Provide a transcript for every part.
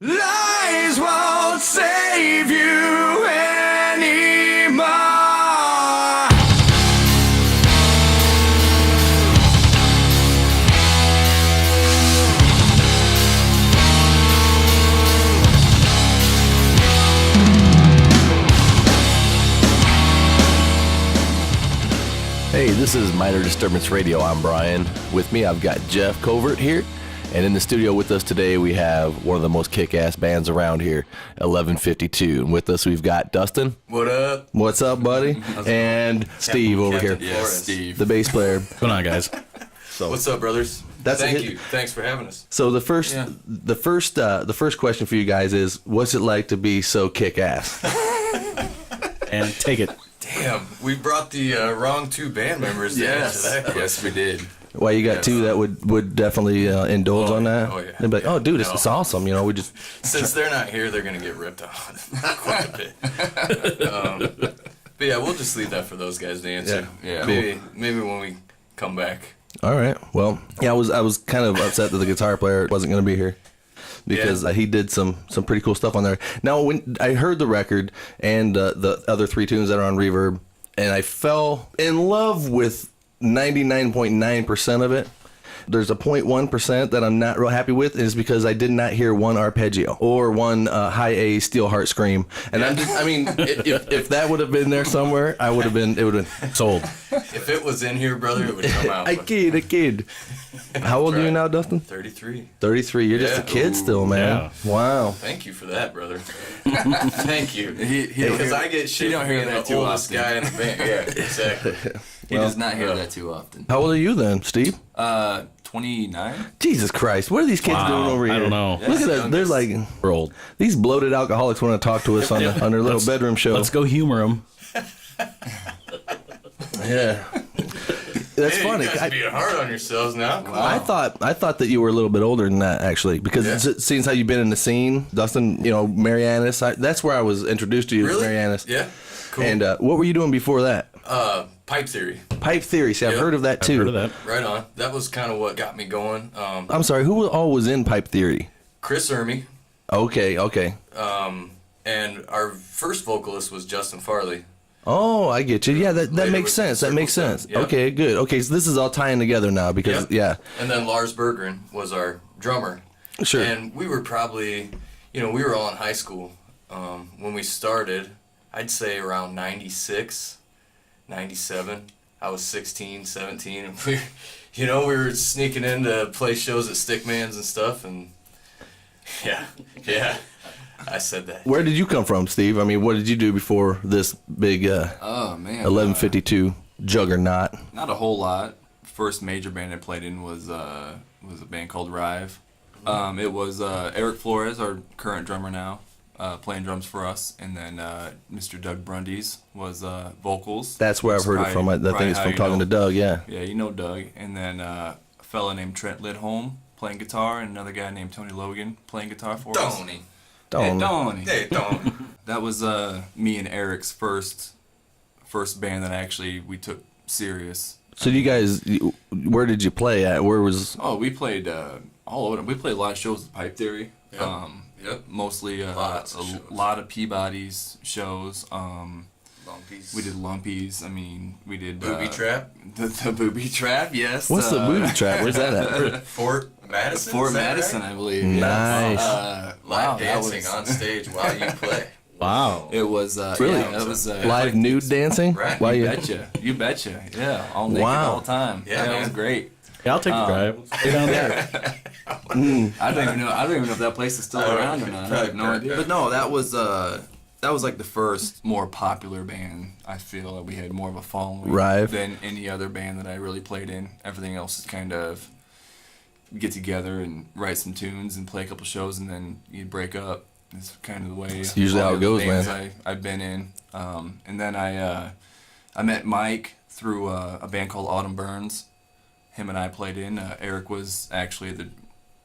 Lies won't save you anymore. Hey, this is Minor Disturbance Radio. I'm Brian. With me, I've got Jeff Covert here. And in the studio with us today, we have one of the most kick-ass bands around here, 1152. And with us, we've got Dustin. What up? What's up, buddy? And Steve over here. Yeah, Steve. The bass player. What's going on, guys? So, What's up, brothers? Thank you. Thanks for having us. So the first question for you guys is, what's it like to be so kick-ass? And take it. Damn, we brought the wrong two band members to answer that question. Yes, we did. Why you got two that would definitely indulge on that? Oh, yeah. They'd be like, oh, dude, it's awesome. You know, we just... Since they're not here, they're going to get ripped on quite a bit. But yeah, we'll just leave that for those guys to answer. Yeah. Maybe when we come back. All right. Well, yeah, I was kind of upset that the guitar player wasn't going to be here because he did some pretty cool stuff on there. Now, when I heard the record and the other three tunes that are on Reverb, and I fell in love with 99.9% of it. There's a 0.1% that I'm not real happy with, and it's because I did not hear one arpeggio or one high A steel heart scream. And if that would have been there somewhere, it would have been sold. If it was in here, brother, it would come out. I kid. How old are you now, Dustin? 33. 33. You're just a kid still, man. Yeah. Wow. Thank you for that, brother. Thank you. Because I get shit don't from hear being that the too oldest often. guy in the band. Yeah, exactly. He does not hear that too often. How old are you then, Steve? 29. Jesus Christ. What are these kids doing over here? I don't know. Look at that. They're like, We're old. these bloated alcoholics want to talk to us on their little bedroom show. Let's go humor them. Yeah. That's funny. You guys being hard on yourselves now. Come on. I thought that you were a little bit older than that, actually, because it seems how you've been in the scene, Dustin. You know, Marianas. That's where I was introduced to you, Really? Marianas. Yeah. Cool. And what were you doing before that? Pipe theory. Pipe theory. See, I've Yep. heard of that too. Heard of that? Right on. That was kind of what got me going. I'm sorry. Who all was in pipe theory? Chris Ermy. Okay. And our first vocalist was Justin Farley. Oh, I get you. Yeah, that Later makes with sense. That Circle makes sense. Seven. Yep. Okay, good. Okay, so this is all tying together now because, Yep. And then Lars Berggren was our drummer. Sure. And we were probably, we were all in high school when we started. I'd say around 96, 97. I was 16, 17. And we were sneaking in to play shows at Stickman's and stuff. And yeah. I said that. Where did you come from, Steve? I mean, what did you do before this big Oh, man. 1152 juggernaut? Not a whole lot. First major band I played in was a band called Rive. It was Eric Flores, our current drummer now, playing drums for us. And then Mr. Doug Brundies was vocals. That's where I've heard it from. I think it's from talking to Doug, yeah. Yeah, you know Doug. And then a fella named Trent Lidholm playing guitar, and another guy named Tony Logan playing guitar for us. Tony. Tony. Hey, Tony. That was me and Eric's first band that we took serious. So you guys, where did you play at? Where was... Oh, we played all over. We played a lot of shows with Pipe Theory. Yep. Mostly Lots of a shows. lot of Peabody's shows. Lumpies. We did Lumpies. I mean, we did... Booby Trap. The Booby Trap, yes. What's the booby trap? Where's that at? Fort Madison. Fort is that Madison, right? I believe. Nice. Wow, Live that dancing was- on stage while you play. Wow. It was... Really? Yeah, that was... Live nude dancing? Right. Why You you... betcha. You betcha. Yeah, all naked Wow. all the time. Yeah, That was man. great. Yeah, I'll take the drive. Stay down there. I don't even know if that place is still around or not. I have no idea. But no, that was like the first more popular band. I feel that we had more of a following Rive. than any other band that I really played in. Everything else is kind of get together and write some tunes and play a couple shows and then you break up. It's kind of the way. It's usually all how it the goes, bands man. I've been in, and then I met Mike through a band called Autumn Burns. Him and I played in. Eric was actually the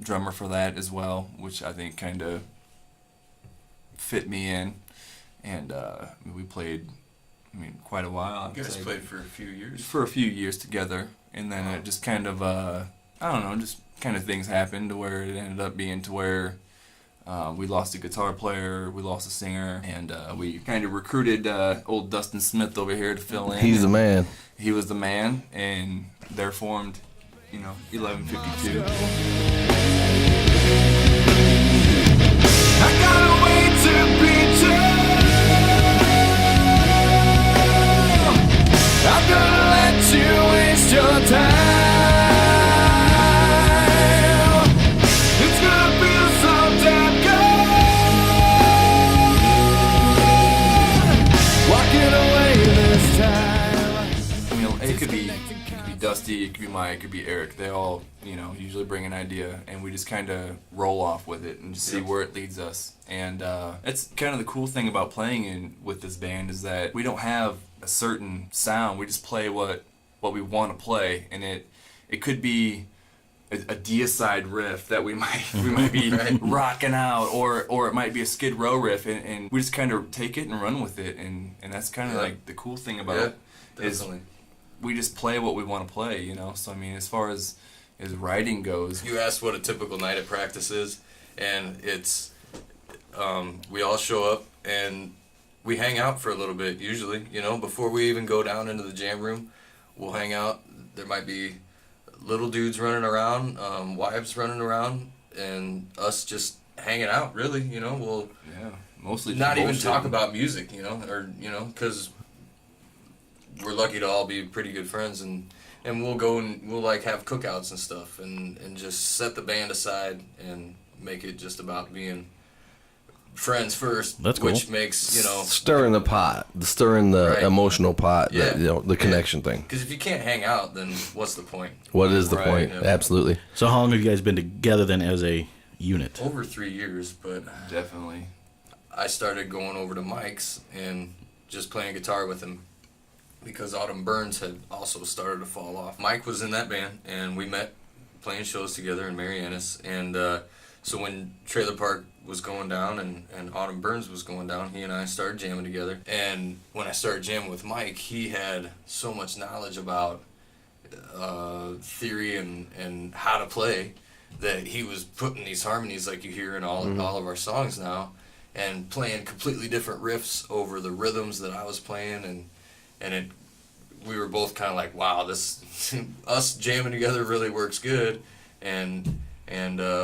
drummer for that as well, which I think kind of fit me in. And we played, quite a while. You guys played for a few years. For a few years together, and then it just kind of, I don't know, just kind of things happened to where it ended up being to where We lost a guitar player, we lost a singer, and we kind of recruited old Dustin Smith over here to fill in. He's the man. He was the man, and they're formed, 1152. I got a way to be true. I'm gonna let you waste your time. It's gonna feel so damn good. Walking away this time. It could be Dusty, it could be Mike, it could be Eric. They all, usually bring an idea, and we just kind of roll off with it and just see where it leads us. And it's kind of the cool thing about playing with this band is that we don't have a certain sound. We just play what we want to play, and it could be a deicide riff that we might be rocking out, or it might be a Skid Row riff, and we just kind of take it and run with it, and that's kind of like the cool thing about it is we just play what we want to play, So I mean, as far as writing goes, You asked what a typical night at practice is, and it's we all show up and we hang out for a little bit usually, before we even go down into the jam room. We'll hang out. There might be little dudes running around, wives running around, and us just hanging out. Really, we'll mostly not even bullshit. talk about music, because we're lucky to all be pretty good friends, and we'll go and we'll like have cookouts and stuff, and just set the band aside and make it just about being friends first. That's cool. Which makes Stirring the pot, stirring the Right. emotional pot, Yeah. the connection thing. because if you can't hang out, then what's the point? What is the Right, point? yeah. Absolutely. So how long have you guys been together then as a unit? Over 3 years, but Definitely. I started going over to Mike's and just playing guitar with him because Autumn Burns had also started to fall off. Mike was in that band, and we met playing shows together in Mariannas. And so when Trailer Park was going down and Autumn Burns was going down, he and I started jamming together. And when I started jamming with Mike, he had so much knowledge about theory and how to play that he was putting these harmonies like you hear in all of our songs now, and playing completely different riffs over the rhythms that I was playing, and we were both kind of like, wow, this us jamming together really works good, and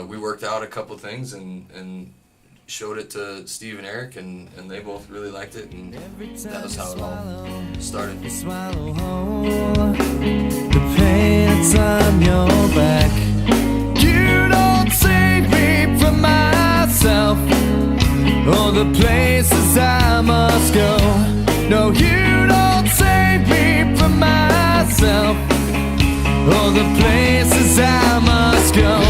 we worked out a couple things and showed it to Steve and Eric, and they both really liked it, and that was how it all started. You swallow whole the pain that's on your back. You don't save me from myself or the places I must go. No, you don't save me from myself or the places I must go.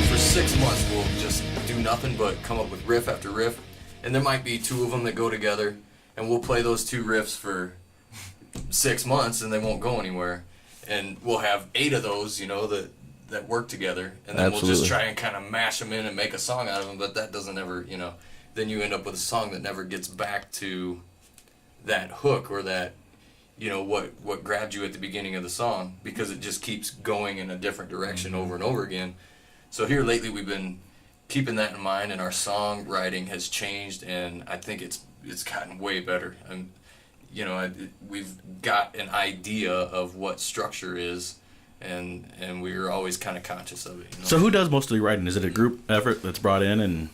For 6 months we'll just do nothing but come up with riff after riff, and there might be two of them that go together, and we'll play those two riffs for 6 months and they won't go anywhere, and we'll have 8 of those that work together, and then we'll Absolutely. just try and kind of mash them in and make a song out of them, but that doesn't ever, then you end up with a song that never gets back to that hook or that, what grabbed you at the beginning of the song, because it just keeps going in a different direction over and over again. So here lately we've been keeping that in mind, and our songwriting has changed, and I think it's gotten way better. And we've got an idea of what structure is, and we're always kind of conscious of it. So who does most of the writing? Is it a group effort that's brought in and...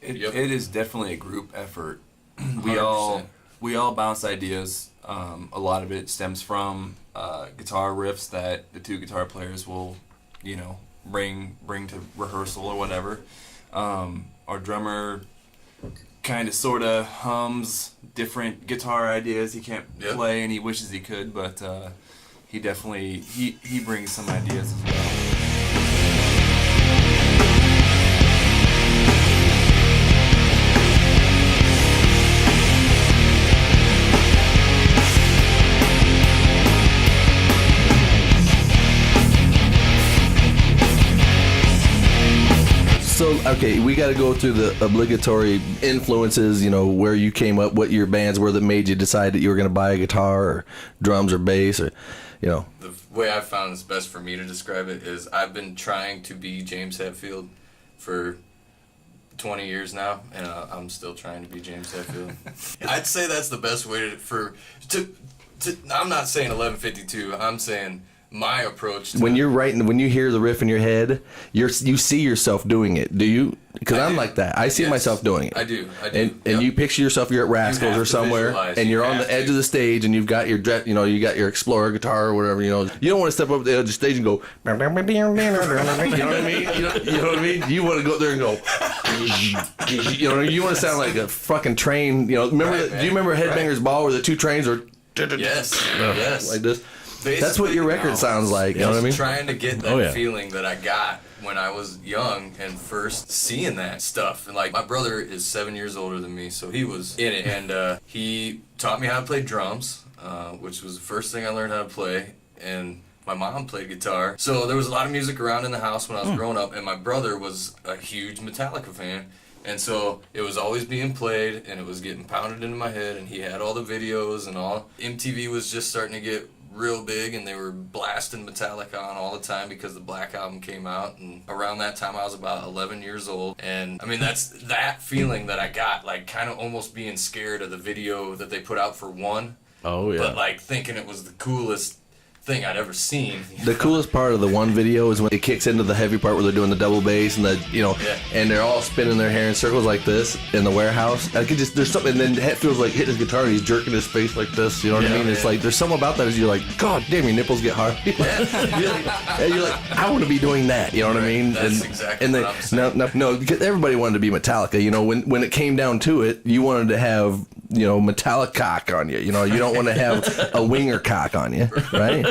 It Yep. is definitely a group effort. 100%. We all bounce ideas. A lot of it stems from guitar riffs that the two guitar players will, bring to rehearsal or whatever. Our drummer kind of sort of hums different guitar ideas. He can't Yep. play and he wishes he could, but he definitely he brings some ideas as well. So, okay, we got to go through the obligatory influences, where you came up, what your bands were that made you decide that you were going to buy a guitar or drums or bass, or, you know. The way I've found it's best for me to describe it is I've been trying to be James Hetfield for 20 years now, and I'm still trying to be James Hetfield. I'd say that's the best way to I'm not saying 11:52. I'm saying my approach to When you're writing, when you hear the riff in your head, you see yourself doing it. Do you? Because I'm like that. I see myself doing it. I do. And you picture yourself, you're at Rascals or somewhere, visualize. and you're You on the have edge to. of the stage, and you've got your, you got your Explorer guitar or whatever. You don't want to step up the edge of the stage and go. You know what I mean? You know what I mean? You want to go there and go. You know, you want to sound like a fucking train. You know, remember? Right, Do you remember Headbangers Ball where the two trains are? Yes. Like this. Basically, That's what your record sounds like. You know what I mean? Trying to get that feeling that I got when I was young and first seeing that stuff. And like, my brother is 7 years older than me, so he was in it, and he taught me how to play drums, which was the first thing I learned how to play. And my mom played guitar, so there was a lot of music around in the house when I was growing up. And my brother was a huge Metallica fan. And so it was always being played, and it was getting pounded into my head, and he had all the videos and all. MTV was just starting to get real big, and they were blasting Metallica on all the time because the Black Album came out. And around that time I was about 11 years old, and I mean, that's that feeling that I got, like kind of almost being scared of the video that they put out for One, but like thinking it was the coolest thing I'd ever seen. The coolest part of the One video is when it kicks into the heavy part where they're doing the double bass and and they're all spinning their hair in circles like this in the warehouse. I could just, there's something, and then Hetfield's like hitting his guitar and he's jerking his face like this, you know what I mean? It's like, there's something about that as you're like, God damn, your nipples get hard. you're like, I want to be doing that, you know what I mean? That's exactly what I'm saying. No, because everybody wanted to be Metallica, you know, when it came down to it, you wanted to have, you know, metallic cock on you. You know, you don't want to have a winger cock on you, right?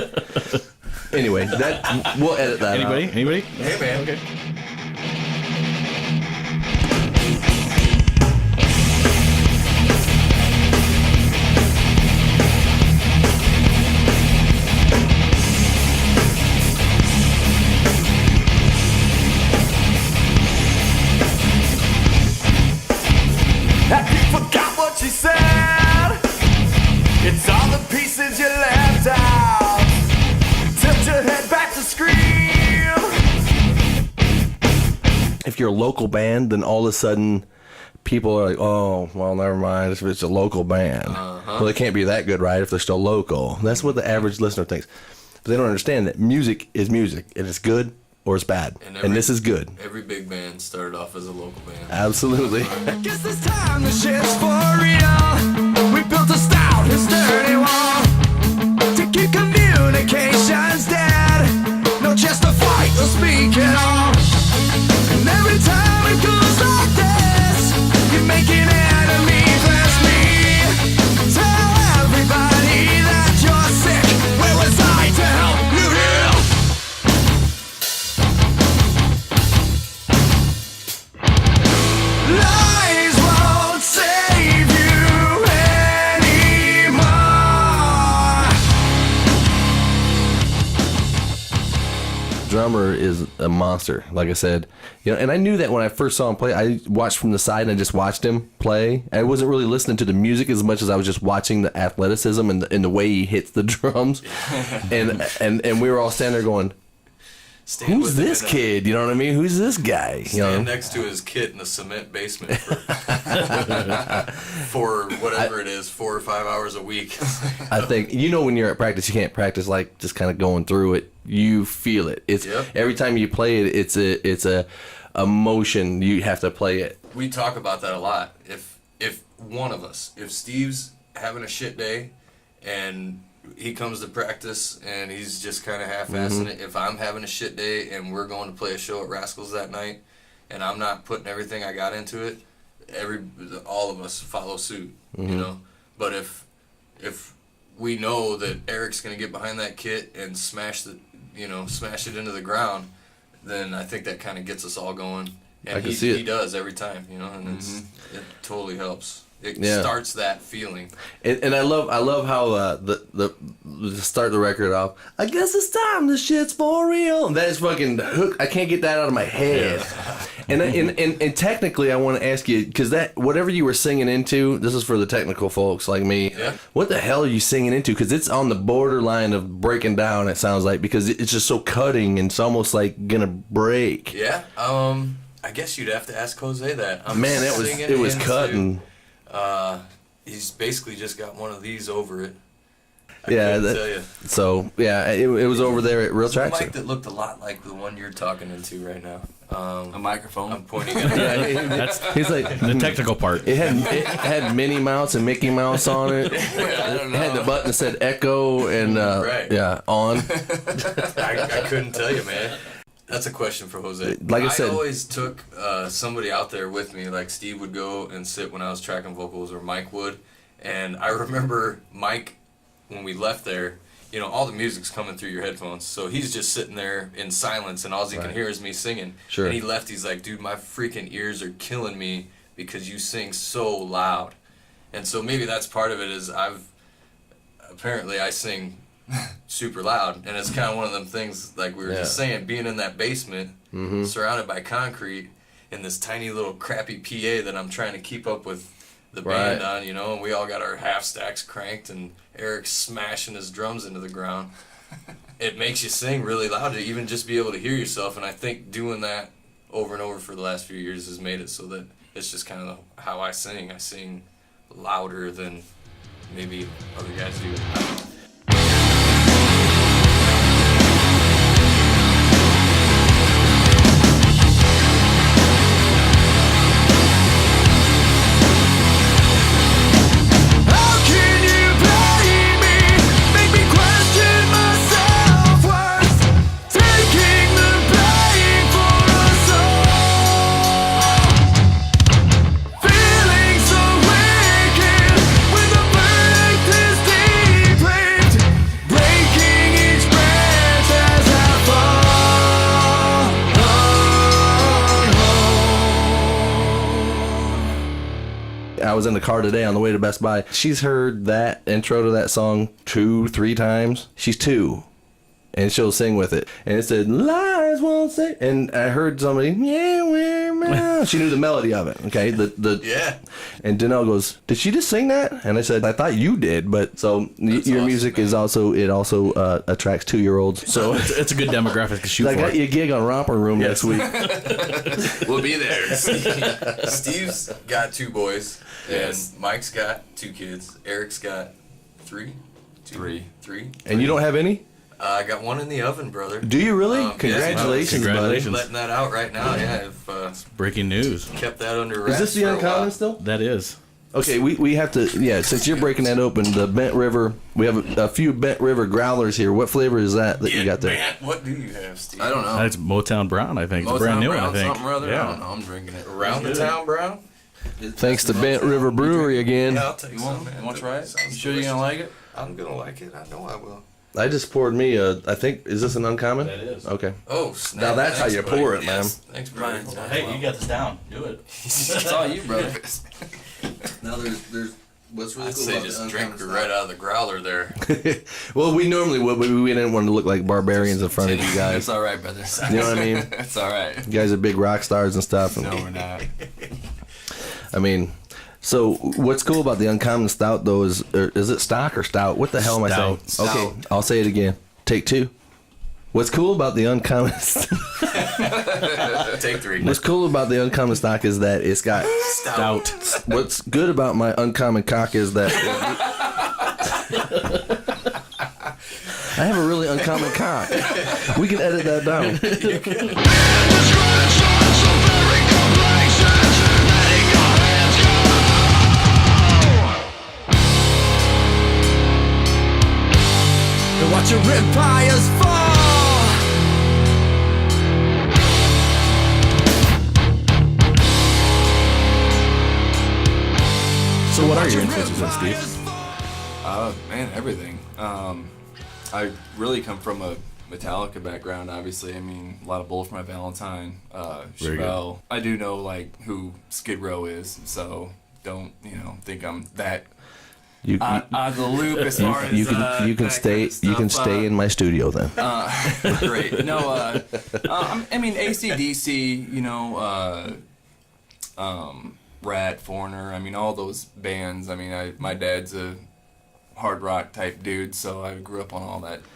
Anyway, that we'll edit that Anybody? out. Anybody? Hey man. Okay. You forgot what she said. It's all the pieces you left out. Tilt your head back to scream. If you're a local band, then all of a sudden people are like, oh, well, never mind. If it's a local band, well, they can't be that good, right? If they're still local. That's what the average listener thinks. But they don't understand that music is music, and it's good or it's bad, and this is good. Every big band started off as a local band. Absolutely. Guess this time the shit's for real. We built a stout and sturdy wall to keep communications dead. No chance to fight or speak at all. And every time it goes like this, you make an enemy bless me. Tell everybody that you're sick. Where was I to help you heal? Lies won't save you anymore. Drummer is a monster, like I said, you know, and I knew that when I first saw him play. I watched from the side and I just watched him play. I wasn't really listening to the music as much as I was just watching the athleticism and the way he hits the drums, and we were all standing there going, Stand "Who's with him this in a- kid?" You know what I mean? Who's this guy? You Stand know? next to his kit in the cement basement for whatever it is, 4 or 5 hours a week. I think, you know, when you're at practice, you can't practice like just kind of going through it. You feel it. It's every time you play it, it's a emotion. You have to play it. We talk about that a lot. If one of us, if Steve's having a shit day and he comes to practice and he's just kind of half-assing it, if I'm having a shit day and we're going to play a show at Rascals that night and I'm not putting everything I got into it, all of us follow suit, you know. But if we know that Eric's going to get behind that kit and smash it into the ground, then I think that kind of gets us all going. And I can see it. He does every time, you know, and it totally helps. It Yeah. starts that feeling. And I love how the to start the record off. I guess it's time. This shit's for real. And that is fucking hook. I can't get that out of my head. And technically, I want to ask you because that whatever you were singing into. This is for the technical folks like me. Yeah. What the hell are you singing into? Because it's on the borderline of breaking down. It sounds like because it's just so cutting and it's almost like gonna break. Yeah. I guess you'd have to ask Jose that. I'm Man, singing it was into, cutting. He's basically just got one of these over it. I Yeah, couldn't tell you. So yeah, it was over there at Real It's a Tracks. mic that looked a lot like the one you're talking into right now. A microphone. I'm pointing at it. That's He's like the technical part. it had Minnie Mouse and Mickey Mouse on it. I don't It had the button that said Echo and Right. yeah on. I couldn't tell you, man. That's a question for Jose. Like I said- always took somebody out there with me. Like Steve would go and sit when I was tracking vocals, or Mike would. And I remember Mike, when we left there, you know, all the music's coming through your headphones. So he's just sitting there in silence, and all he can Right. hear is me singing. Sure. And he left. He's like, dude, my freaking ears are killing me because you sing so loud. And so maybe that's part of it. Is I sing super loud, and it's kind of one of them things like we were just Yeah. saying, being in that basement surrounded by concrete in this tiny little crappy PA that I'm trying to keep up with the band Right. on, you know, and we all got our half stacks cranked and Eric's smashing his drums into the ground. It makes you sing really loud to even just be able to hear yourself, and I think doing that over and over for the last few years has made it so that it's just kind of how I sing. I sing louder than maybe other guys do. How can you blame me? Make me question my self-worth. Taking the blame for us all. Feeling so wicked when the faith is deep-lived. Breaking each branch as I fall. I was in the car today on the way to Best Buy. She's heard that intro to that song 2-3 times. She's 2. And she'll sing with it. And it said, lies won't say. And I heard somebody, yeah, we're mad. She knew the melody of it. Okay. Yeah. And Danelle goes, did she just sing that? And I said, I thought you did. But so your awesome, music man. is also, it also attracts 2-year-olds. So It's a good demographic to shoot I for. got you a gig on Romper Room next week. We'll be there. Steve's got 2 boys, and Mike's got 2 kids. Eric's got 3? 3. 3? And you don't have any? I got 1 in the oven, brother. Do you really? Yes, Congratulations, Congratulations. Letting that out right now. Yeah, I've Breaking news. kept that under buddy. wraps. Is this the for a Uncommon while. still? That is. Okay, we have to, yeah, since you're breaking that open, the Bent River, we have a few Bent River growlers here. What flavor is that you got there? Man, what do you have, Steve? I don't know. That's Motown Brown, I think. It's a brand new one, I think. Something or other. I Yeah. don't know. I'm drinking it. Around the town, Brown? Thanks to Bent River Brewery again. Yeah, I'll take You some, want, man. you want to try it? Sounds You sure you're delicious. going to like it? I'm gonna like it. I know I will. I just poured me I think, is this an Uncommon? That is. Okay. Oh, snap. Now that's how Thanks, you buddy. pour it, Yes. Thanks, Brian. got this down. Do it. It's all you, brother. Now there's what's really I'd say just drink right out of the growler there. Well, we normally would, but we didn't want to look like barbarians in front of you guys. It's all right, brother. You know what I mean? It's all right. You guys are big rock stars and stuff. And, No, we're not. I mean, so what's cool about the Uncommon Stout though is it stock or stout? What the hell am I saying? Stout. Okay, I'll say it again. Take 2. What's cool about the Uncommon Take 3. What's cool about the Uncommon Stock is that it's got Stout. What's good about my Uncommon Cock is that I have a really uncommon cock. We can edit that down. Watch your empires fall. So what are your influences then, Steve? Man, everything. I really come from a Metallica background, obviously. I mean, a lot of Bullet for My Valentine, Very good. Chevelle. I do know, like, who Skid Row is, so don't think I'm that You out of the loop as far as you can that stay kind of you can stuff. stay in my studio then. Great. No, I mean AC/DC, Rat, Foreigner. I mean all those bands. I mean, my dad's a hard rock type dude, so I grew up on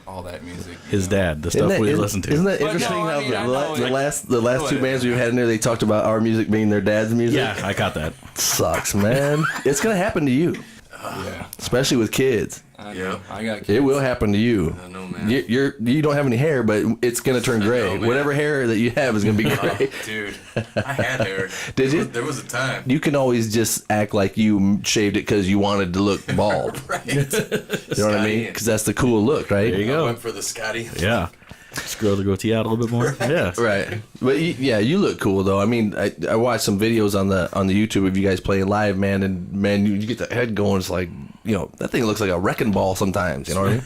all that music. His dad, the stuff we listen to. Isn't that But interesting no, I mean, I how know, the last two whatever. bands we've had in there, they talked about our music being their dad's music? Yeah, I got that. Sucks, man. It's gonna happen to you, Yeah. especially with kids. Yeah. I got kids. It will happen to you. I know, man. You don't have any hair, but it's gonna turn gray. know, man. Whatever hair that you have is gonna be gray. Dude, I had hair. Did you? There was a time. You can always just act like you shaved it because you wanted to look bald. Right. You know what I mean? Because that's the cool look, right? There you I go. went for the Scotty. Yeah. Just grow the goatee out a little bit more. Yeah. Right, but you look cool though. I mean, I watched some videos on the YouTube of you guys playing live, man, and man, you get the head going. It's like, that thing looks like a wrecking ball sometimes. You know what I mean?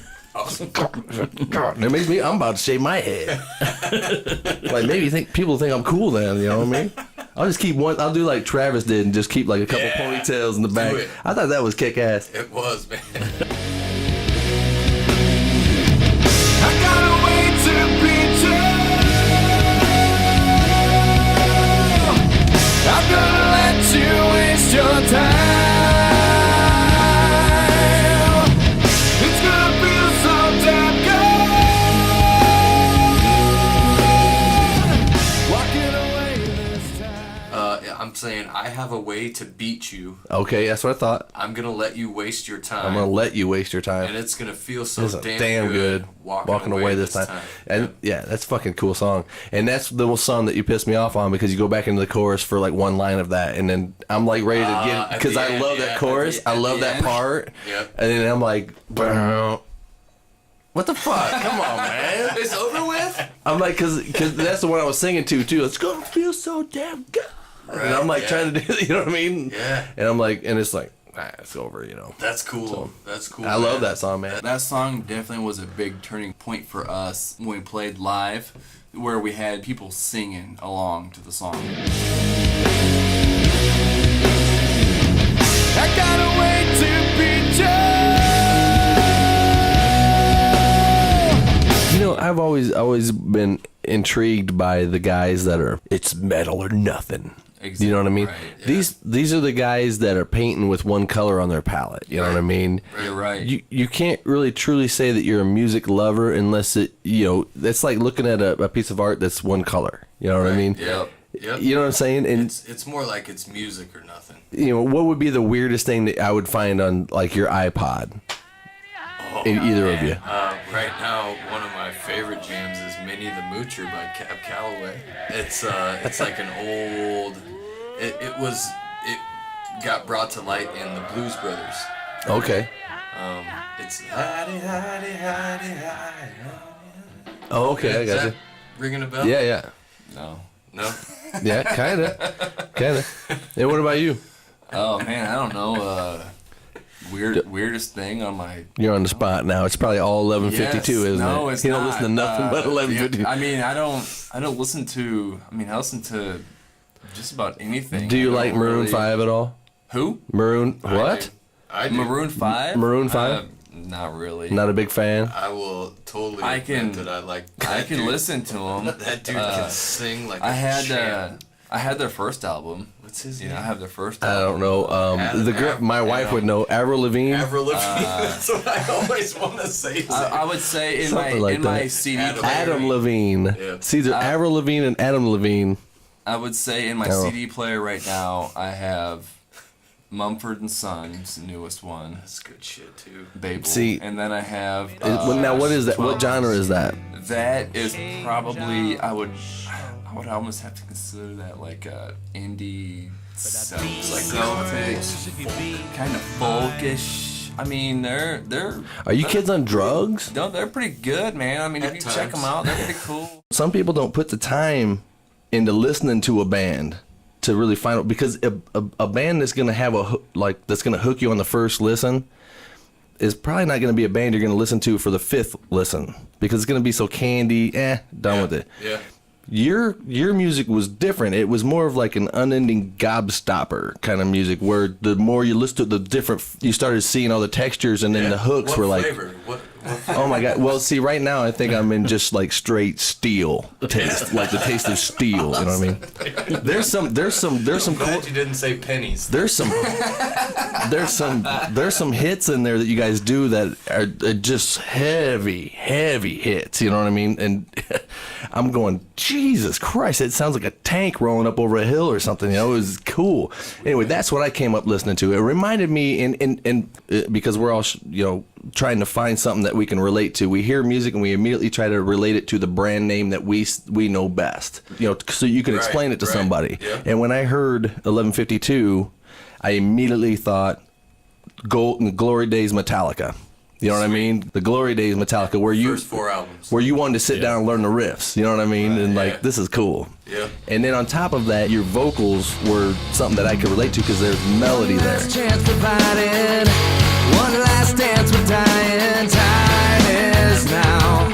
God, it makes me. I'm about to shave my head. Like maybe people think I'm cool then. You know what I mean? I'll just keep one. I'll do like Travis did and just keep like a couple ponytails in the back. it. I thought that was kick ass. It was, man. I got a way to beat you. I'm gonna let you waste your time. It's gonna feel so damn good. Walking away this time. I'm saying I have a way to beat you. Okay, that's what I thought. I'm gonna let you waste your time. I'm gonna let you waste your time. and it's gonna feel so It's damn, good. Walking away this time. And yeah, that's a fucking cool song. And that's the song that you pissed me off on because you go back into the chorus for like one line of that, and then I'm like ready to get at because the I end, love yeah, that at chorus. the- I at love the that end. part. Yep. And then I'm like, what the fuck? Come on, man. It's over with. I'm like, cause that's the one I was singing to too. It's gonna feel so damn good. And I'm like trying to do, you know what I mean? Yeah. And I'm like, and it's like, it's over, That's cool. That's cool. I love that song, man. That song definitely was a big turning point for us when we played live, where we had people singing along to the song. I got a way to beat you. I've always been intrigued by the guys that are it's metal or nothing. Exactly. You know what I mean? Right, yeah. These are the guys that are painting with one color on their palette. You know what I mean? You're right. You can't really truly say that you're a music lover unless that's like looking at a piece of art that's one color. You know what I mean? Yep. You know what I'm saying? And It's more like it's music or nothing. what would be the weirdest thing that I would find on like your iPod? In either of you. Right now, one of my favorite jams is Minnie the Moocher by Cab Calloway. It's like an old. It got brought to light in the Blues Brothers. Okay. It's hidey, hidey, hidey, hidey. Oh, okay. I Is got that you. ringing a bell? Yeah. No. No. Yeah, kind of. And what about you? Oh man, I don't know. Weirdest thing on my. You're on the spot now. It's probably all 11:52, isn't no, it? it's You not. don't listen to nothing but 11:52. I mean, I don't listen to. I mean, I listen to just about anything. Do you I like don't Maroon really- 5 at all? Who? Maroon what? I do. Maroon 5? Maroon 5? Not really. Not a big fan. I will totally I admit can- that I like. I that can dude. listen to them. That dude can sing like I a had champ. I had their first album. What's his You name? know, I have their first I album. don't know. The girl, my wife would know. Avril Lavigne. Avril Lavigne. That's what I always want to say. I would say in Something like my that. CD Adam player. Adam Levine. Yeah. It's either Avril Lavigne and Adam Levine. I would say in my Oh. CD player right now, I have Mumford and Sons, the newest one, That's good shit too. See- Babel, and then I have. Now, what is that? What genre is that? That is probably I would almost have to consider that like a indie, kind of folkish. I mean, they're Are you kids on drugs? no, they're pretty good, man. I mean, if At you check times. them out, they're pretty cool. Some people don't put the time into listening to a band to really find out, because a band that's gonna have that's gonna hook you on the first listen is probably not gonna be a band you're gonna listen to for the fifth listen, because it's gonna be so candy. Done with it. Yeah. your music was different. It was more of like an unending gobstopper kind of music, where the more you listened to the different, you started seeing all the textures, and then the hooks were like, what oh my god. Well, see, right now I think I'm in just like straight steel taste, like the taste of steel. You know what I mean? There's some I'm cool, glad you didn't say pennies. there's some hits in there that you guys do that are just heavy hits. You know what I mean? And I'm going, Jesus Christ, it sounds like a tank rolling up over a hill or something. You know, it was cool. Anyway, that's what I came up listening to. It reminded me, and because we're all trying to find something that we can relate to. We hear music and we immediately try to relate it to the brand name that we know best. You know, so you can explain it to somebody. Yeah. And when I heard 1152, I immediately thought Glory Days Metallica. You know what I mean? The Glory Days Metallica, where you First 4 albums. where you wanted to sit down and learn the riffs. You know what I mean? And like, this is cool. Yeah. And then on top of that, your vocals were something that I could relate to because there's melody there. Last chance provided, one last dance with dying. Time is now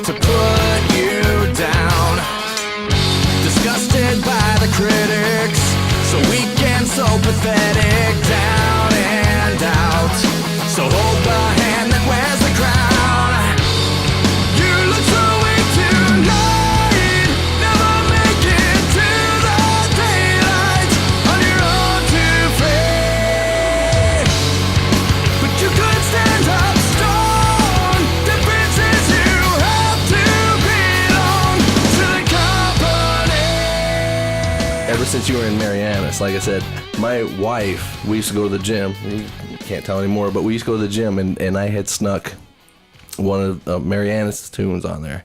to put you down. Disgusted by the critics, so weak and so pathetic. Down and out, so hold the hand that wears the crown. You look so weak tonight, never make it to the daylight. On your own to fade, but you could stand up strong. Difference is you have to belong to the company. Ever since you were in Marianas, like I said, my wife, we used to go to the gym. You can't tell anymore, but we used to go to the gym, and I had snuck one of Marianas' tunes on there,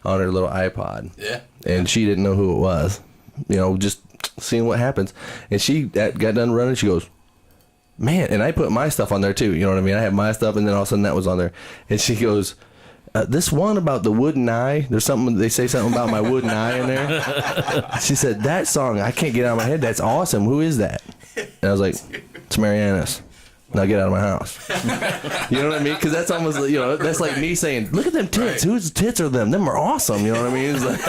on her little iPod. Yeah. And she didn't know who it was. You know, just seeing what happens. And she got done running. She goes, man, and I put my stuff on there too. You know what I mean? I had my stuff, and then all of a sudden that was on there. And she goes, this one about the wooden eye, there's something, they say something about my wooden eye in there. She said, that song, I can't get out of my head. That's awesome. Who is that? And I was like, it's Marianas. Now get out of my house. You know what I mean? Because that's almost, you know, that's like me saying, look at them tits. Right. Whose tits are them? Them are awesome. You know what I mean? It's like,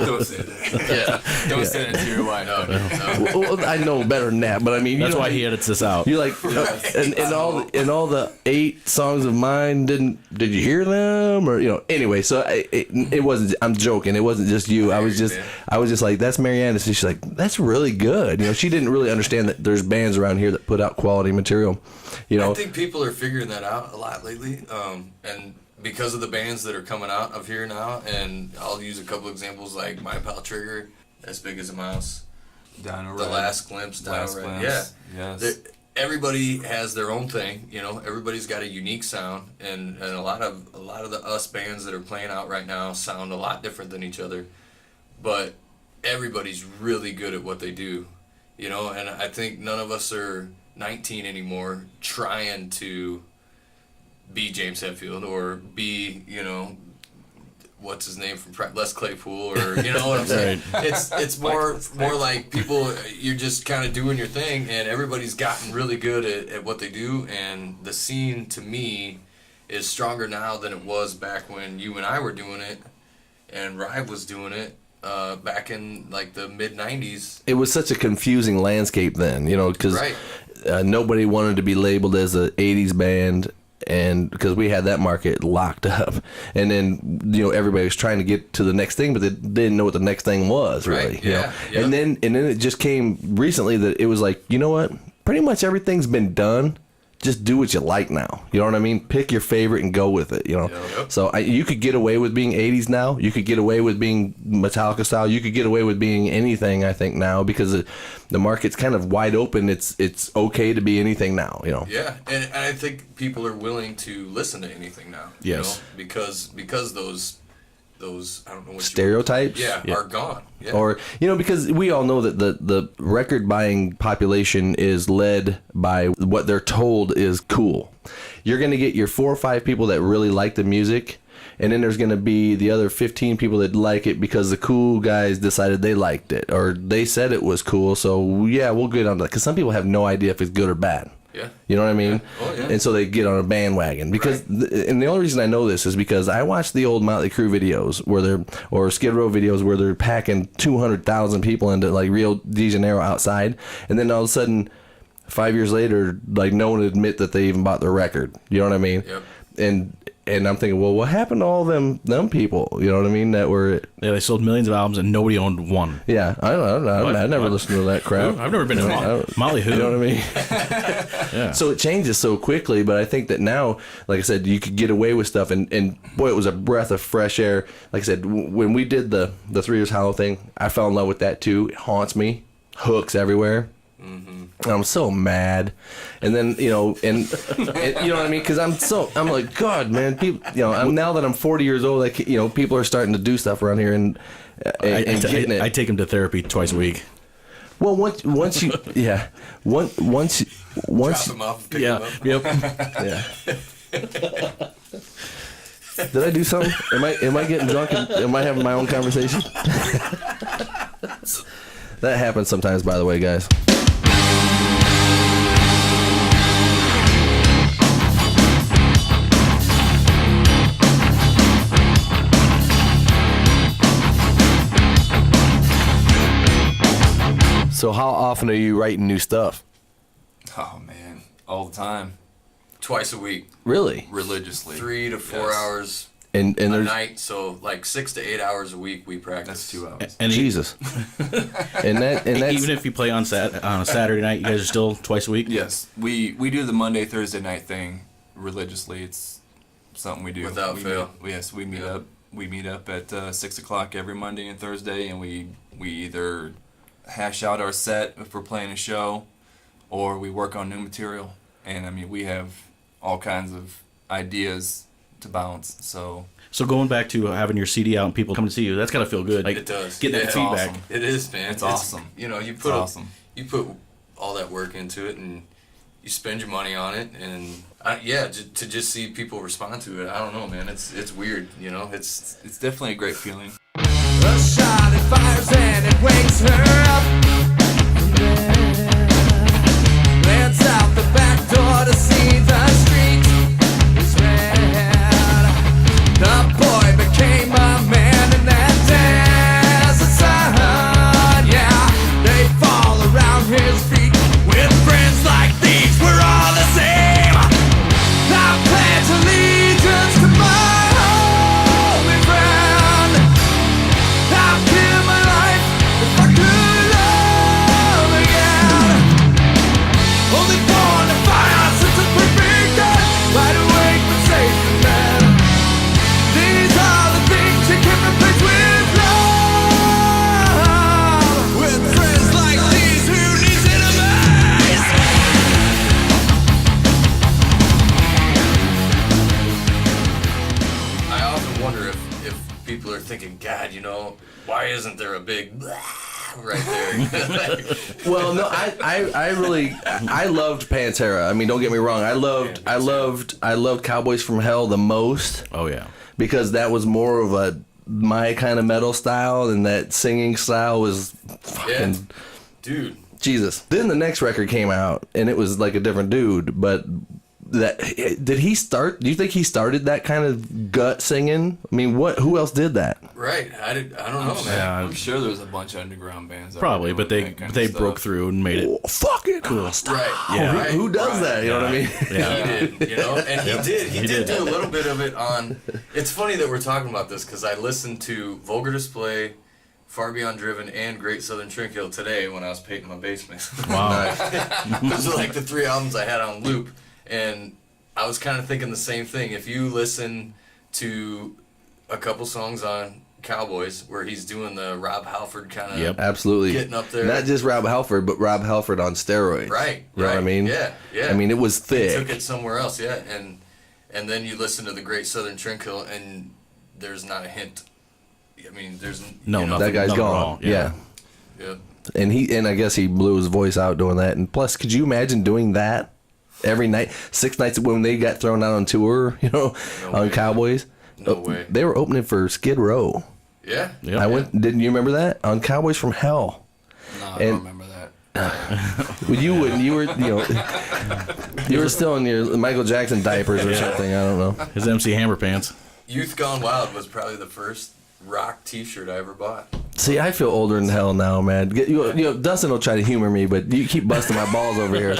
Don't say that. Yeah. Don't say that to your wife. No. well, I know better than that, but I mean, That's you know, why he edits this out. you're like, and all the 8 songs of mine, did you hear them? Or, you know, anyway, so it wasn't, I'm joking. It wasn't just you. I was just like, that's Marianne. She's like, that's really good. You know, she didn't really understand that there's bands around here that put out quality material. You know, I think people are figuring that out a lot lately, and because of the bands that are coming out of here now, and I'll use a couple examples like My Pal Trigger, As Big as a Mouse, Dino The Red. Last Glimpse, Dino Last Red. Glimpse. Yeah. Yes. Everybody has their own thing, you know. Everybody's got a unique sound, and a lot of the us bands that are playing out right now sound a lot different than each other, but everybody's really good at what they do, you know. And I think none of us are 19 anymore trying to be James Hetfield or be, you know, what's his name from Les Claypool, or you know what I'm saying. It's more like people, you're just kind of doing your thing, and everybody's gotten really good at what they do, and the scene to me is stronger now than it was back when you and I were doing it and Rive was doing it back in like the mid 90s. it was such a confusing landscape then, you know, because Right. Nobody wanted to be labeled as a 80s band, and because we had that market locked up, and then, you know, everybody was trying to get to the next thing, but they didn't know what the next thing was, really. Right, You know? yeah, yeah. And then it just came recently that it was like, you know what, pretty much everything's been done. Just do what you like now. You know what I mean? Pick your favorite and go with it, you know? Yep. So you could get away with being 80s now. You could get away with being Metallica style. You could get away with being anything, I think, now, because the market's kind of wide open. It's okay to be anything now, you know? Yeah, and I think people are willing to listen to anything now. Yes. You know, because those I don't know what Stereotypes? you would, are gone. Yeah. Or, you know, because we all know that the record buying population is led by what they're told is cool. You're going to get your 4 or 5 people that really like the music, and then there's going to be the other 15 people that like it because the cool guys decided they liked it, or they said it was cool, so yeah, we'll get on to that. Because some people have no idea if it's good or bad. Yeah. You know what I mean? Oh, yeah. And so they get on a bandwagon because, and the only reason I know this is because I watched the old Motley Crue videos or Skid Row videos where they're packing 200,000 people into like Rio de Janeiro outside, and then all of a sudden, 5 years later, like no one would admit that they even bought their record. You know what I mean? Yep. And I'm thinking, well, what happened to all them people? You know what I mean? That were they sold millions of albums and nobody owned one. Yeah, I don't know. I never listened to that crap. I've never been to Molly Who. You know what I mean? Yeah. So it changes so quickly, but I think that now, like I said, you could get away with stuff, and boy, it was a breath of fresh air. Like I said, when we did the 3 Years Hollow thing, I fell in love with that too. It haunts me, hooks everywhere. And I'm so mad, and then you know, and you know what I mean, because I'm like, God, man, people, you know, now that I'm 40 years old, like, you know, people are starting to do stuff around here, and getting it. I take him to therapy twice a week. Well, once you, yeah, once Drop him off, pick him up. Yep. yeah. Did I do something? Am I getting drunk? Am I having my own conversation? That happens sometimes, by the way, guys. So how often are you writing new stuff? Oh man, all the time, Twice a week, Really? religiously. 3 to 4 hours And a there's night. So like 6 to 8 hours a week we practice. That's 2 hours. And Jesus. and that's even if you play on a Saturday night, you guys are still twice a week. Yes, we do the Monday Thursday night thing religiously. It's something we do Without fail. We meet up. We meet up at 6 o'clock every Monday and Thursday, and we either hash out our set if we're playing a show, or we work on new material. And I mean, we have all kinds of ideas to bounce. So going back to having your CD out and people come to see you, that's gotta feel good. Like, It does. Getting that Yeah, feedback. awesome. It is, man. It's awesome. You know, you It's put awesome. you put all that work into it, and you spend your money on it, and to just see people respond to it, I don't know, man. It's weird, you know. It's definitely a great feeling. A shot it fires and it wakes her up. Glance out the back door to see the street is red. The boy became a man in that desert sun. Yeah, they fall around his feet. With friends like these, we're all the same. I pledge allegiance to my holy friend. I'd give my life if I could love again. Only born to fire since a perfect death. Wide awake but safe in bed. These are the things you can replace with love. With friends like these, who needs enemies? I often wonder if people are thinking, God, you know, why isn't there a big blah right there? Well, no, I loved Pantera. I mean, don't get me wrong. I loved Cowboys from Hell the most Oh yeah. because that was more of my kind of metal style, and that singing style was fucking Yeah. Dude. Jesus. Then the next record came out, and it was like a different dude. But did he start? Do you think he started that kind of gut singing? I mean, who else did that? Right. I don't know, man. Yeah. I'm sure there's a bunch of underground bands. That Probably, were but doing they that kind of they stuff. broke through and made it. Oh, fucking cool. Right. Yeah. Right. Who does Right. that? You know what I mean? Yeah. He did, you know, and he He did did. do a little bit of it on. It's funny that we're talking about this because I listened to Vulgar Display, Far Beyond Driven, and Great Southern Trendkill today when I was painting my basement. Wow. Those are like the 3 albums I had on loop, and I was kind of thinking the same thing. If you listen to a couple songs on Cowboys where he's doing the Rob Halford kind of Yep. Absolutely. getting up there. Not just Rob Halford, but Rob Halford on steroids. Right. You know what I right. mean? Yeah. Yeah. I mean, it was They thick. took it somewhere else, yeah, and then you listen to the Great Southern Trendkill, and there's not a hint. I mean, there's No, you know, nothing. That guy's Nothing at gone. all, Yeah. Yeah. And I guess he blew his voice out doing that. And plus, could you imagine doing that every night, 6 nights when they got thrown out on tour, you know, No on way. Cowboys? No way. They were opening for Skid Row. Yeah. Yep. I went. Didn't you remember that on Cowboys from Hell? No, I And- don't remember that. Well, you wouldn't. You were, you were still in your Michael Jackson diapers or something. I don't know. His MC Hammer pants. Youth Gone Wild was probably the first rock T-shirt I ever bought. See, I feel older than hell now, man. Dustin will try to humor me, but you keep busting my balls over here.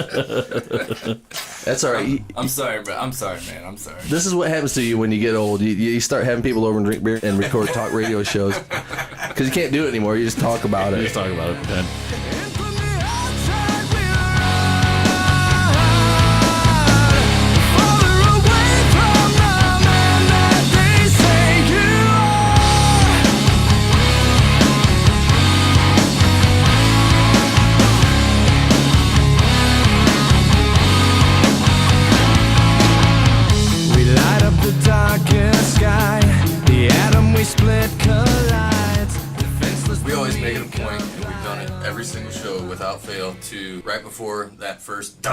That's all right. I'm sorry, bro. I'm sorry, man. I'm sorry. This is what happens to you when you get old. You start having people over and drink beer and record talk radio shows because you can't do it anymore. You just talk about it. You just talk about it. Pretend. And from the outside we run farther away from the man that they say you are. We light up the darkest sky. The atom we split collides. Defenseless. We always make it a point, and we've done it every single show without fail, to right before that first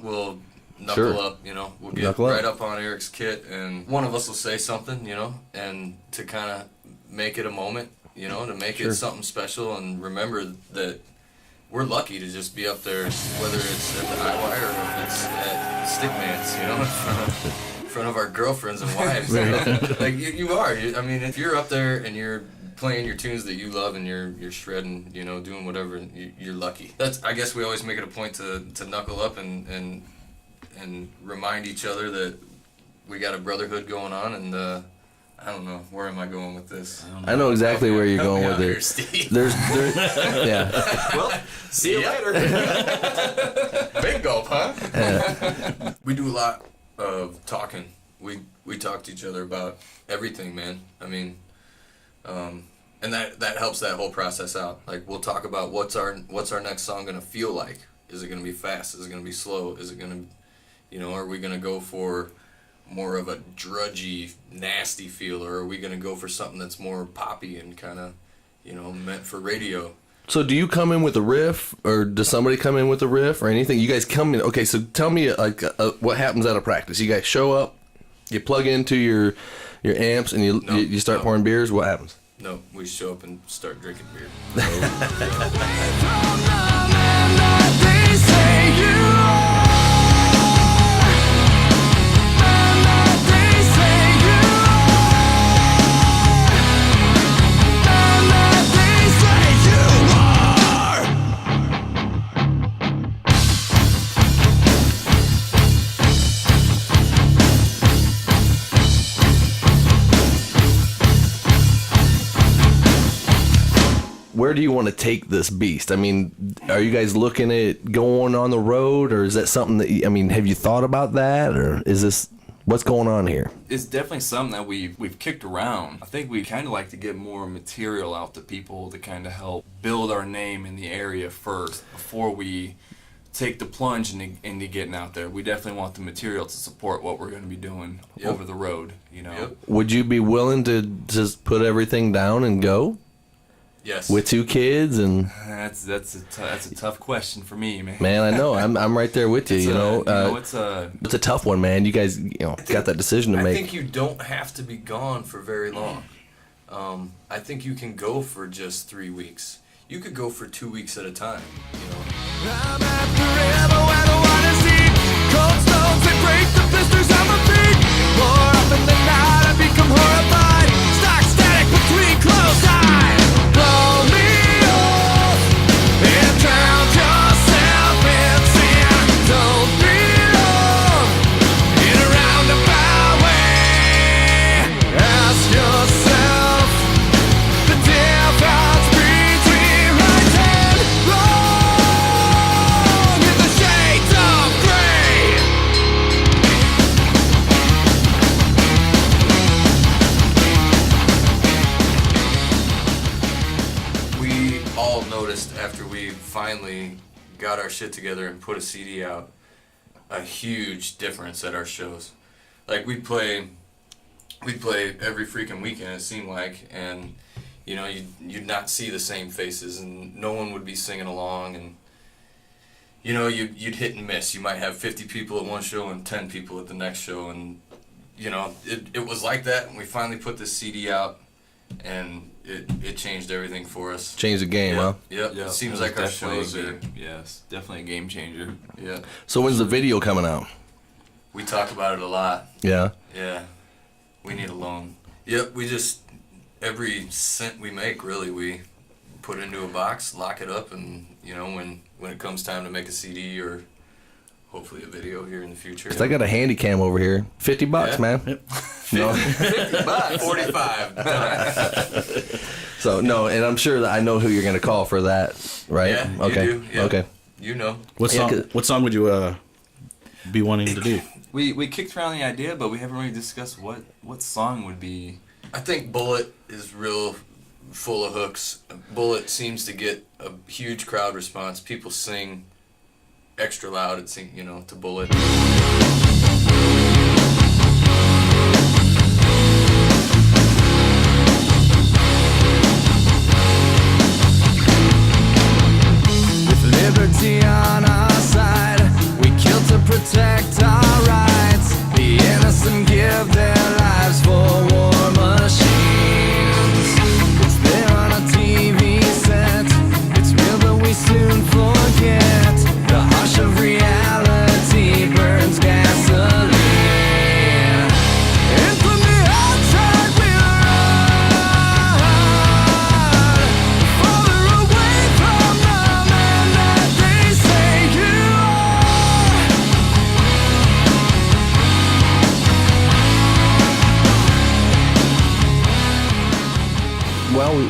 we'll knuckle Sure. up, we'll get Knuckle up. right up on Eric's kit, and one of us will say something, and to kind of make it a moment, to make Sure. it something special, and remember that we're lucky to just be up there, whether it's at the Highwire or if it's at Stickman's, in front of our girlfriends and wives. Like you are. I mean, if you're up there and you're playing your tunes that you love and you're shredding, doing whatever, you're lucky. I guess we always make it a point to knuckle up and remind each other that we got a brotherhood going on, and I don't know, where am I going with this? I know exactly where you're Help me going out with here, it. Steve. There's yeah. Well, see you later. Big gulp, huh? We do a lot of talking. We talk to each other about everything, man. I mean, and that helps that whole process out. Like, we'll talk about what's our next song gonna feel like. Is it gonna be fast? Is it gonna be slow? Is it gonna, are we gonna go for more of a drudgy, nasty feel, or are we gonna go for something that's more poppy and kind of, meant for radio? So do you come in with a riff, or does somebody come in with a riff, or anything? You guys come in. Okay, so tell me what happens at a practice. You guys show up, you plug into your amps, and you start pouring beers. What happens? No, we show up and start drinking beer. Away from the man that they say you are. Man that they say you are. Man that they say you Where do you want to take this beast? I mean, are you guys looking at going on the road, or is that something that have you thought about that, or is this what's going on here? It's definitely something that we've kicked around. I think we kind of like to get more material out to people to kind of help build our name in the area first before we take the plunge into getting out there. We definitely want the material to support what we're going to be doing over the road. Yep. Would you be willing to just put everything down and go? Yes. With 2 kids and That's a tough question for me, man. man, I know I'm right there with you. It's It's a tough one, man. You guys, got that decision to I make. think you don't have to be gone for very long. I think you can go for just 3 weeks. You could go for 2 weeks at a time. I'm at the river where the water's deep. Cold stones, they break the blisters on my feet. More often than not, I become horrified. Stock static between closed eyes. Blow me off and drown yourself in sin. Don't be long in a roundabout way. Ask yourself the difference between right and wrong in the shades of gray. We all noticed after we finally got our shit together and put a CD out, a huge difference at our shows. Like, we'd play every freaking weekend, it seemed like, and you'd not see the same faces, and no one would be singing along, and you'd hit and miss. You might have 50 people at one show and 10 people at the next show, and it was like that. And we finally put this CD out, and it changed everything for us. Changed the game, huh? Yep. Yeah, It seems it was like our definitely shows a are. game- yes, definitely a game changer. Yeah. So when's the video coming out? We talk about it a lot. Yeah. Yeah. We need a loan. Yep. We just every cent we make, really, we put into a box, lock it up, and when it comes time to make a CD or hopefully a video here in the future. 'Cause I got a handy cam over here. $50, Yeah. man. No. 45. Done. So no, and I'm sure that I know who you're gonna call for that, right? Yeah, you Okay. do, yeah. Okay. You know. What Yeah, song? 'cause- What song would you be wanting to do? We kicked around the idea, but we haven't really discussed what song would be. I think Bullet is real full of hooks. Bullet seems to get a huge crowd response. People sing extra loud and sing, to Bullet. With liberty on our side, we kill to protect our rights. The innocent give their lives for war machines. It's there on a TV set. It's real, but we soon forget. The hush of reality burns gasoline. And from the outside we run, farther away from the man that they say you are.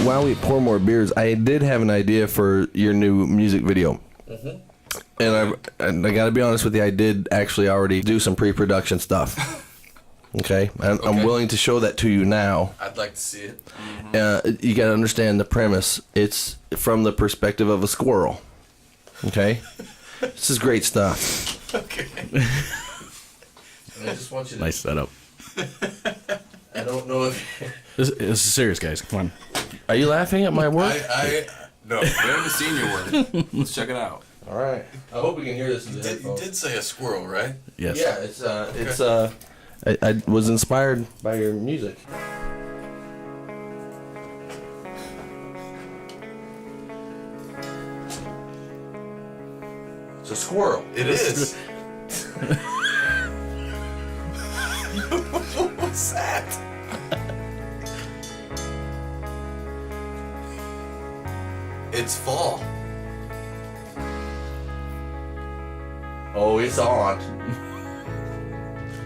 While we pour more beers, I did have an idea for your new music video. And I gotta be honest with you, I did actually already do some pre-production stuff. Okay? I'm willing to show that to you now. I'd like to see it. You gotta understand the premise. It's from the perspective of a squirrel. Okay? This is great stuff. Okay. I just want you to. Nice setup. I don't know if. This is serious, guys. Come on. Are you laughing at my work? No. We haven't seen your work. Let's check it out. All right. I hope we can hear this in You the did, you headphones. did say a squirrel, right? Yes. Yeah, I was inspired by your music. It's a squirrel. It is. What's that? It's fall. Oh, it's on.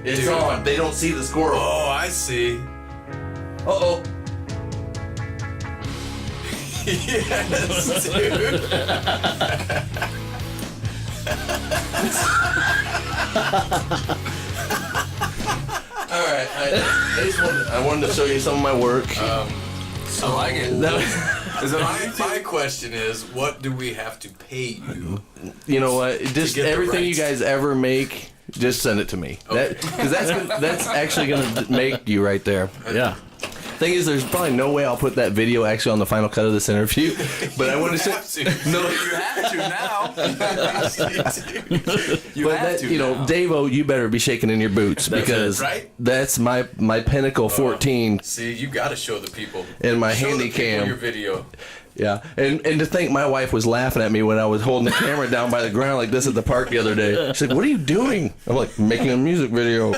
It's Dude. on. They don't see the squirrel. Oh, I see. Uh-oh. Yes, dude. All right. I wanted to show you some of my work. I like it. Is it on My question is, what do we have to pay you? You know what? Just get the everything you rights. guys ever make, just send it to me. Because that's actually gonna make you right there. Yeah. Thing is, there's probably no way I'll put that video actually on the final cut of this interview. But I want to have say, to. no, You have to now. You but have that, to you know, now. Dave-O, you better be shaking in your boots because right? that's my Pinnacle 14 See, you got to show the people. and my Show the handy people cam. your video. Yeah, and to think my wife was laughing at me when I was holding the camera down by the ground like this at the park the other day. She's like, "What are you doing?" I'm like, "Making a music video."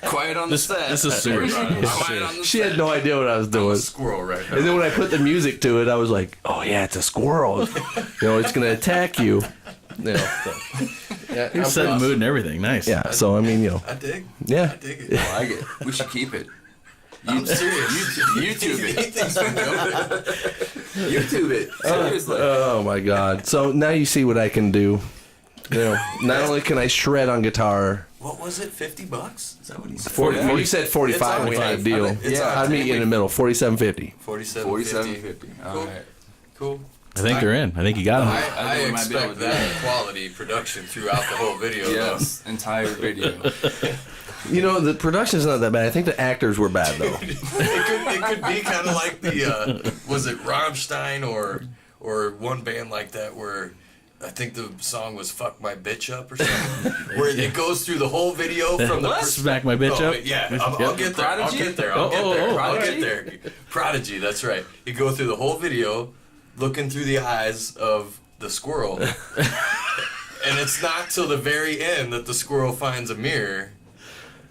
Quiet on the set. This is serious. Quiet on the She had no idea what I was doing. Squirrel right now. And then when I put the music to it, I was like, "Oh yeah, it's a squirrel. It's gonna attack you." You know, so, yeah, You're I'm setting pretty- mood and everything. Nice. Yeah, so I mean, I dig. yeah. I dig it. I like it. We should keep it. I'm serious. YouTube He it. thinks we know it. YouTube it. Seriously. Oh my God! So now you see what I can do. Not only can I shred on guitar. What was it? $50? Is that what he said? 40, you said 45 It's we on had a tape. deal. It's on I'd meet you in the middle. 47.50. 47.50. All Cool. right. Cool. I think they're in. I think you got them. I think we might be able expect to do that quality production throughout the whole video. Yes. Entire video. The production's not that bad. I think the actors were bad though. It could be kind of like the was it Rammstein or one band like that where I think the song was "Fuck My Bitch Up" or something, where it goes through the whole video from the Smack my bitch up. Yeah, I'll get there. I'll get there. I'll get there. Prodigy, that's right. You go through the whole video, looking through the eyes of the squirrel, and it's not till the very end that the squirrel finds a mirror.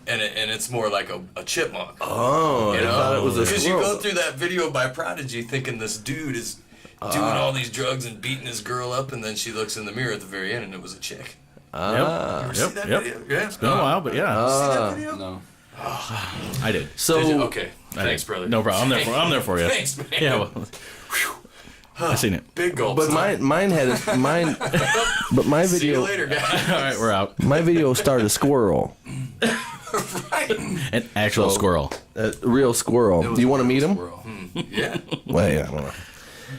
And it's more like a chipmunk. Oh, you know? I thought it was a Because you squirrel. go through that video by Prodigy thinking this dude is doing all these drugs and beating his girl up, and then she looks in the mirror at the very end, and it was a chick. You ever see that video? Yeah. It's been a while, but yeah. See that video? No. I did. So Okay. Thanks, brother. No problem. I'm there for you. Thanks, man. Yeah, well, I seen it. Big gulp. but mine had mine. But my See you video, later, guys. All right, we're out. my video starred a squirrel, Right. An actual squirrel. a real squirrel. Do you want to meet him? Squirrel. Yeah. Well, yeah, I don't know.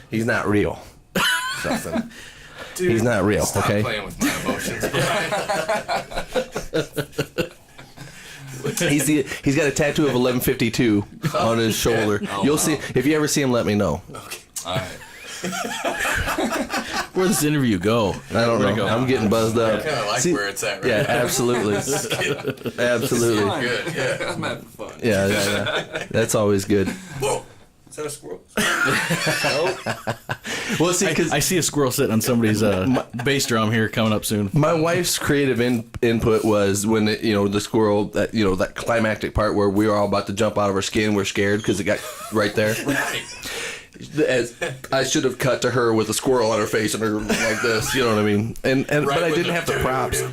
He's not real. Something. Dude, He's not real. Stop Okay. playing with my emotions, Brian. He's got a tattoo of 1152 on his shoulder. Oh, You'll wow. see if you ever see him. Let me know. Okay. All right. Where'd this interview go? I don't know. go? I'm getting buzzed up. I kind of like See- where it's at right Yeah, now. absolutely, absolutely. Good, yeah. I'm having fun. Yeah. That's always good. Whoa. Is that a squirrel? Well, see, because I see a squirrel sitting on somebody's bass drum here coming up soon. my wife's creative input was when the squirrel, that climactic part where we were all about to jump out of our skin. We're scared because it got right there. Right. As I should have cut to her with a squirrel on her face and her like this. You know what I mean? And but I didn't have the props.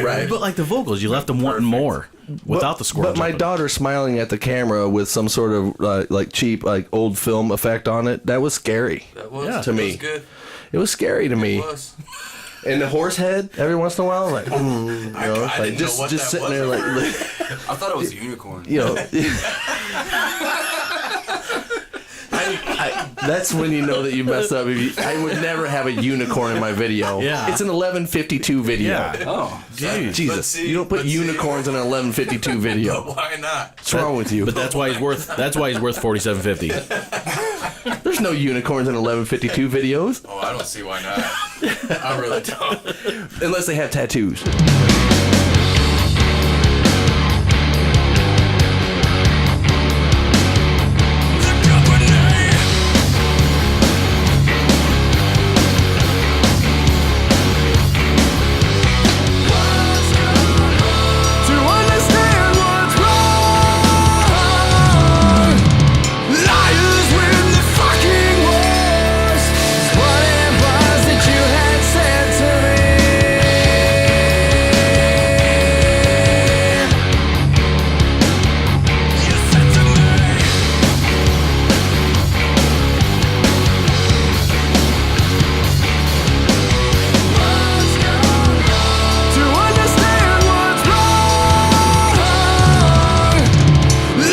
Right. But like the vocals, you left them wanting more without the squirrel. But my jumping. daughter smiling at the camera with some sort of like cheap old film effect on it. That was scary. That was, Yeah. To that me. was good. It was scary to me. It was. And the horse head every once in a while, like, I didn't know what just that sitting was. there, like, I thought it was a unicorn. That's when you know that you messed up. I would never have a unicorn in my video. Yeah. It's an 1152 video. Yeah. Oh. Dude. Jesus, But see- you don't put but see- unicorns in an 1152 video. But why not? What's wrong with you? But that's why he's worth $47.50. There's no unicorns in 1152 videos Oh, I don't see why not. I really don't. unless they have tattoos. To understand what's wrong, liars win the fucking wars. Is what it was that you had said to me. You said to me. To understand what's wrong,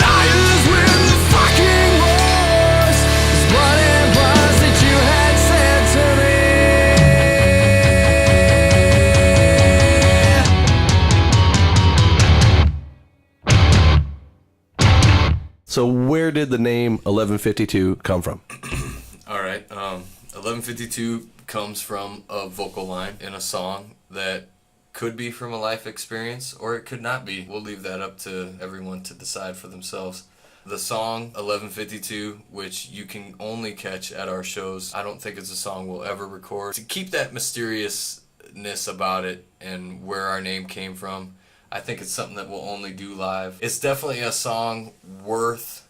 liars win the fucking wars. Is what it was that you had said to me. So where did the name 1152 come from? All right. 1152 comes from a vocal line in a song that could be from a life experience or it could not be. We'll leave that up to everyone to decide for themselves. The song 1152, which you can only catch at our shows, I don't think it's a song we'll ever record. To keep that mysteriousness about it and where our name came from, I think it's something that we'll only do live. It's definitely a song worth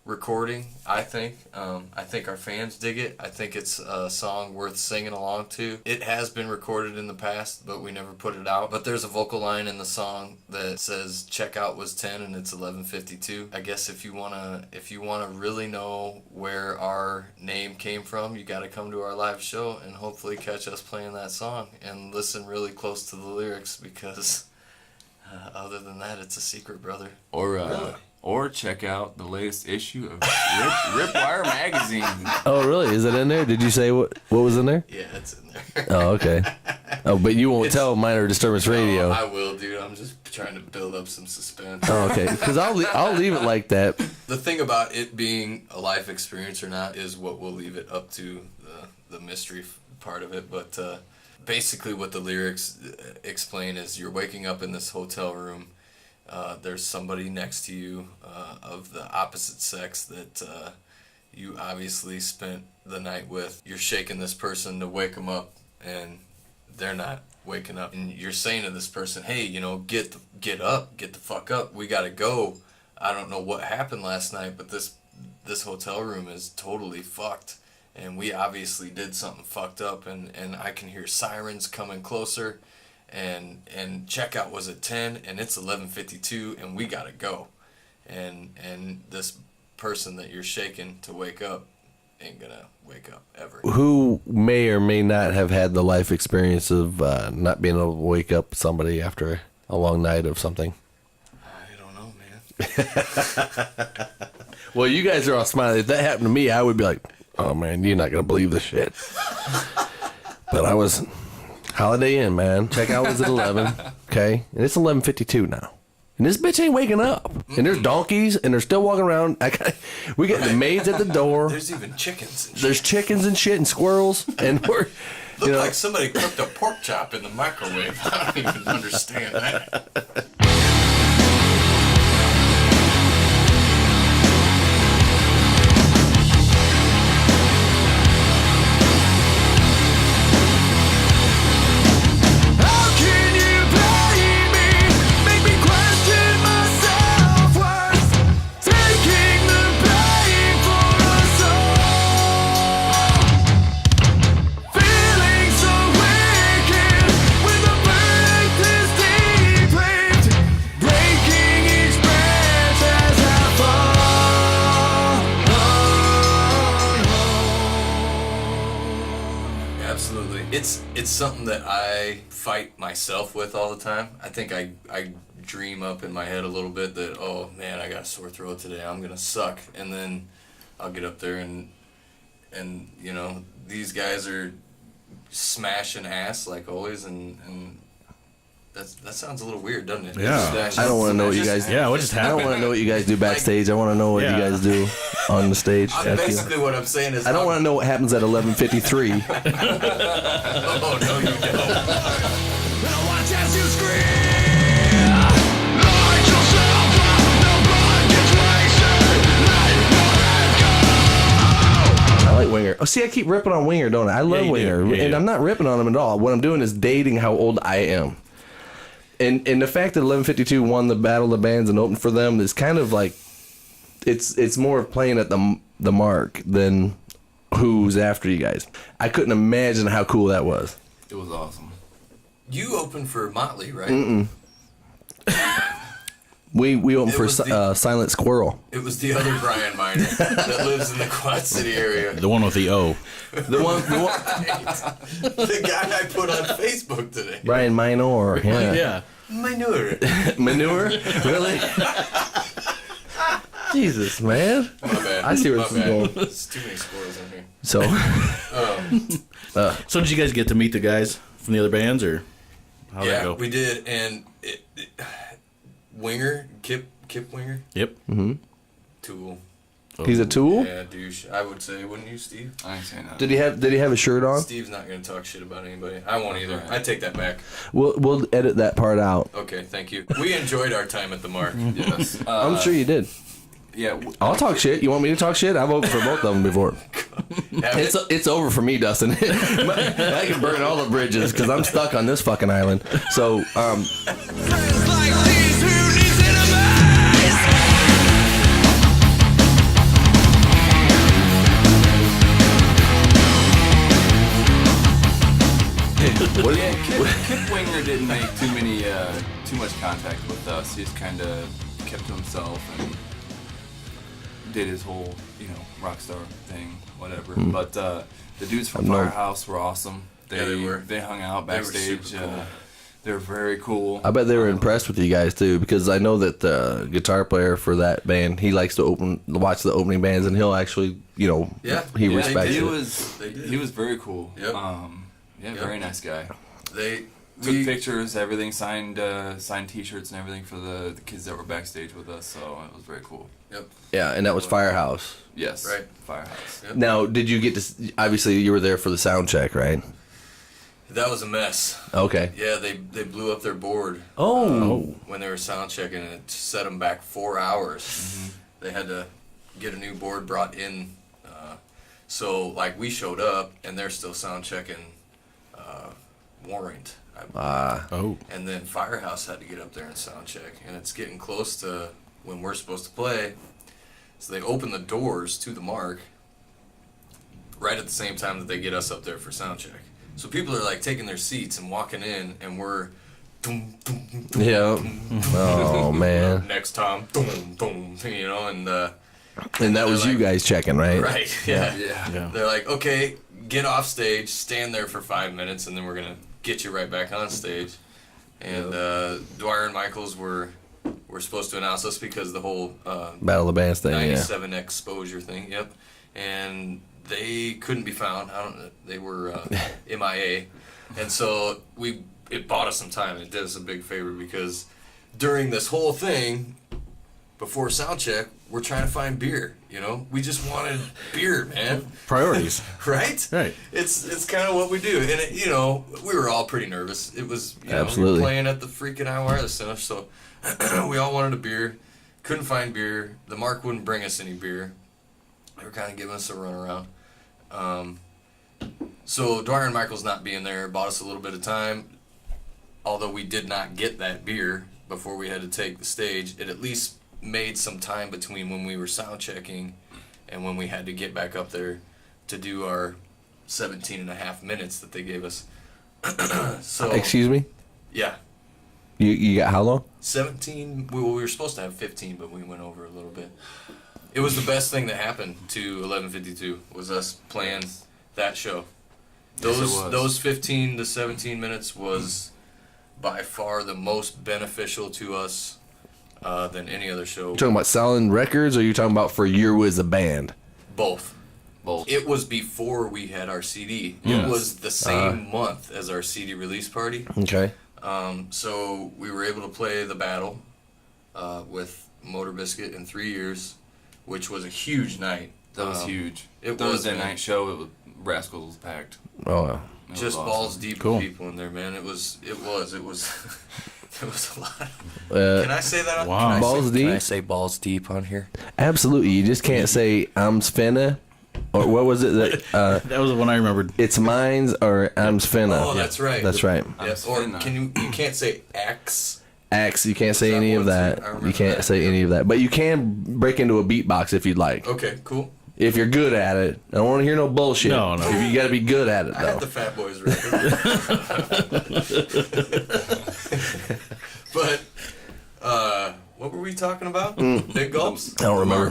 recording, I think. I think our fans dig it. I think it's a song worth singing along to. It has been recorded in the past, but we never put it out. But there's a vocal line in the song that says checkout was 10 and it's 11:52. I guess if you wanna really know where our name came from, you gotta come to our live show and hopefully catch us playing that song and listen really close to the lyrics because other than that, it's a secret, brother. Or check out the latest issue of Ripwire magazine. Oh, really? Is it in there? Did you say what was in there? Yeah, it's in there. Oh, okay. Oh, but you won't tell Minor Disturbance Radio. No, I will, dude. I'm just trying to build up some suspense. Oh, okay. Because I'll leave it like that. The thing about it being a life experience or not is what we'll leave it up to the mystery part of it. But Basically, what the lyrics explain is you're waking up in this hotel room. There's somebody next to you of the opposite sex that you obviously spent the night with. You're shaking this person to wake them up, and they're not waking up. And you're saying to this person, hey, you know, get up, get the fuck up. We gotta go. I don't know what happened last night, but this hotel room is totally fucked. And we obviously did something fucked up, and I can hear sirens coming closer, and checkout was at 10, and it's 11:52, and we gotta go. And this person that you're shaking to wake up ain't gonna wake up ever. Who may or may not have had the life experience of not being able to wake up somebody after a long night of something? I don't know, man. Well, you guys are all smiling. If that happened to me, I would be like, oh man, you're not gonna believe this shit. But I was Holiday Inn, man. Checkout was at 11. Okay, and it's 11:52 now, and this bitch ain't waking up. And there's donkeys, and they're still walking around. We got the maids at the door. There's even chickens and shit. There's chickens and shit and squirrels, and we're Looked like somebody cooked a pork chop in the microwave. I don't even understand that. How can you blame me? Make me question my self-worth. Taking the blame for us all. Feeling so wicked when the breath is deep-lived. Breaking each branch as I fall. Absolutely. It's something that I fight myself with all the time. I think I dream up in my head a little bit that, oh man, I got a sore throat today, I'm gonna suck. And then I'll get up there and you know, these guys are smashing ass like always, and that sounds a little weird, doesn't it? Yeah. I don't want to know what you guys. Yeah, what just I don't happened? want to know what you guys do backstage. I want to know what you Yeah. guys do on the stage. Basically what I'm saying is I don't want to know what happens at 11:53. Oh no, you don't. Now watch as you scream. Light yourself up, no blood gets wasted. Let your head go. I like Winger. Oh, see, I keep ripping on Winger, don't I? I love you do. Winger, Yeah, you and do. I'm not ripping on him at all. What I'm doing is dating how old I am. And the fact that 11:52 won the Battle of the Bands and opened for them is kind of like it's more of playing at the mark than who's after you guys. I couldn't imagine how cool that was. It was awesome. You opened for Motley, right? We opened It for was the- Silent Squirrel. It was the other Brian Miner that lives in the Quad City area. The one with the O. The one The guy I put on Facebook today. Brian Minor. Yeah. Yeah. Manure. Manure? Really? Jesus, man. My bad. I see where My this is bad. going. There's too many squirrels in here. So, So did you guys get to meet the guys from the other bands, or how'd that Yeah, go? we did, and Winger, Kip Winger, Yep. Tool. he's a tool? Yeah, douche. I would say, wouldn't you, Steve? I ain't saying that. Did he have a shirt on? Steve's not gonna talk shit about anybody. I won't either. I take that back. We'll edit that part out. Okay, thank you. We enjoyed our time at the Mark. Yes. I'm sure you did. Yeah. I'll talk shit. You want me to talk shit? I've voted for both of them before. It's over for me, Dustin. I can burn all the bridges because I'm stuck on this fucking island. So, Friends like these, who needs enemies? what, Kip Winger didn't make too much contact with us. He just kind of kept to himself and did his whole, rock star thing, whatever. But the dudes from No. Firehouse were awesome. Yeah, they were. They hung out They were backstage. super cool. They're very cool. I bet they were impressed with you guys too, because I know that the guitar player for that band, he likes to watch the opening bands, and he'll actually, Yeah. he Yeah, respects he it. They he was very cool. Yep. Yeah, Yep. very nice guy. They Took we, pictures, everything, signed T-shirts and everything for the kids that were backstage with us. So it was very cool. Yep. Yeah, and that was Firehouse. Yes. Right. Firehouse. Yep. Now, did you get to? Obviously, you were there for the sound check, right? That was a mess. Okay. Yeah, they blew up their board Oh. when they were sound checking, and it set them back 4 hours. They had to get a new board brought in. So, like, we showed up, and they're still sound checking Warrant. And then Firehouse had to get up there and sound check, and it's getting close to when we're supposed to play. So they open the doors to the mark right at the same time that they get us up there for sound check. So people are like taking their seats and walking in, and we're dum, dum, dum, Yeah. dum, Oh man. next time, dum, dum, you know, and that was they're you like- guys checking, right? right, yeah. Yeah. They're like, okay, get off stage, stand there for 5 minutes, and then we're gonna get you right back on stage. And Dwyer and Michaels were supposed to announce us because the whole Battle of the Bands thing. Yeah. 97 exposure thing. Yep, and they couldn't be found. They were MIA, and so it bought us some time. It did us a big favor because during this whole thing, before sound check, we're trying to find beer. You know, we just wanted beer, man. Priorities. Right? Right. It's kind of what we do, and you know, we were all pretty nervous. It was we Absolutely. were playing at the freaking iWireless Center, so we all wanted a beer. Couldn't find beer. The Mark wouldn't bring us any beer. They were kind of giving us a runaround. So Dwyer and Michaels not being there bought us a little bit of time. Although we did not get that beer before we had to take the stage, it at least made some time between when we were sound checking and when we had to get back up there to do our 17 and a half minutes that they gave us. So Excuse me. yeah, You got how long? 17. We were supposed to have 15, but we went over a little bit. It was the best thing that happened to 1152 was us playing that show. Yes, it was. Those 15 to 17 minutes was by far the most beneficial to us than any other show. You talking about selling records, or you talking about for you as a band? Both. Both. It was before we had our CD. Yes. It was the same month as our CD release party. Okay. So we were able to play the battle with Motor Biscuit in 3 years, which was a huge night. That was huge. It was, Thursday man. night show, it was, Rascals was packed. Oh. Wow. It was Just awesome. balls deep Cool. of people in there, man. It was it was a lot. Uh, Can I say that? Wow. Can I Balls say, deep? Can I say balls deep on here? Absolutely. You just can't say I'm finna, or what was it that That was the one I remembered. it's mine's or I'm finna. Oh, that's right. That's right. Yes. I'm Or finna. can you can't say X. Axe. You can't say that any of one too? that. I remember You can't that. say any of that. But you can break into a beatbox if you'd like. Okay, cool. If you're good at it. I don't want to hear no bullshit. No. You got to be good at it I had though. the Fat Boys record. But what were we talking about? Big gulps? I don't remember.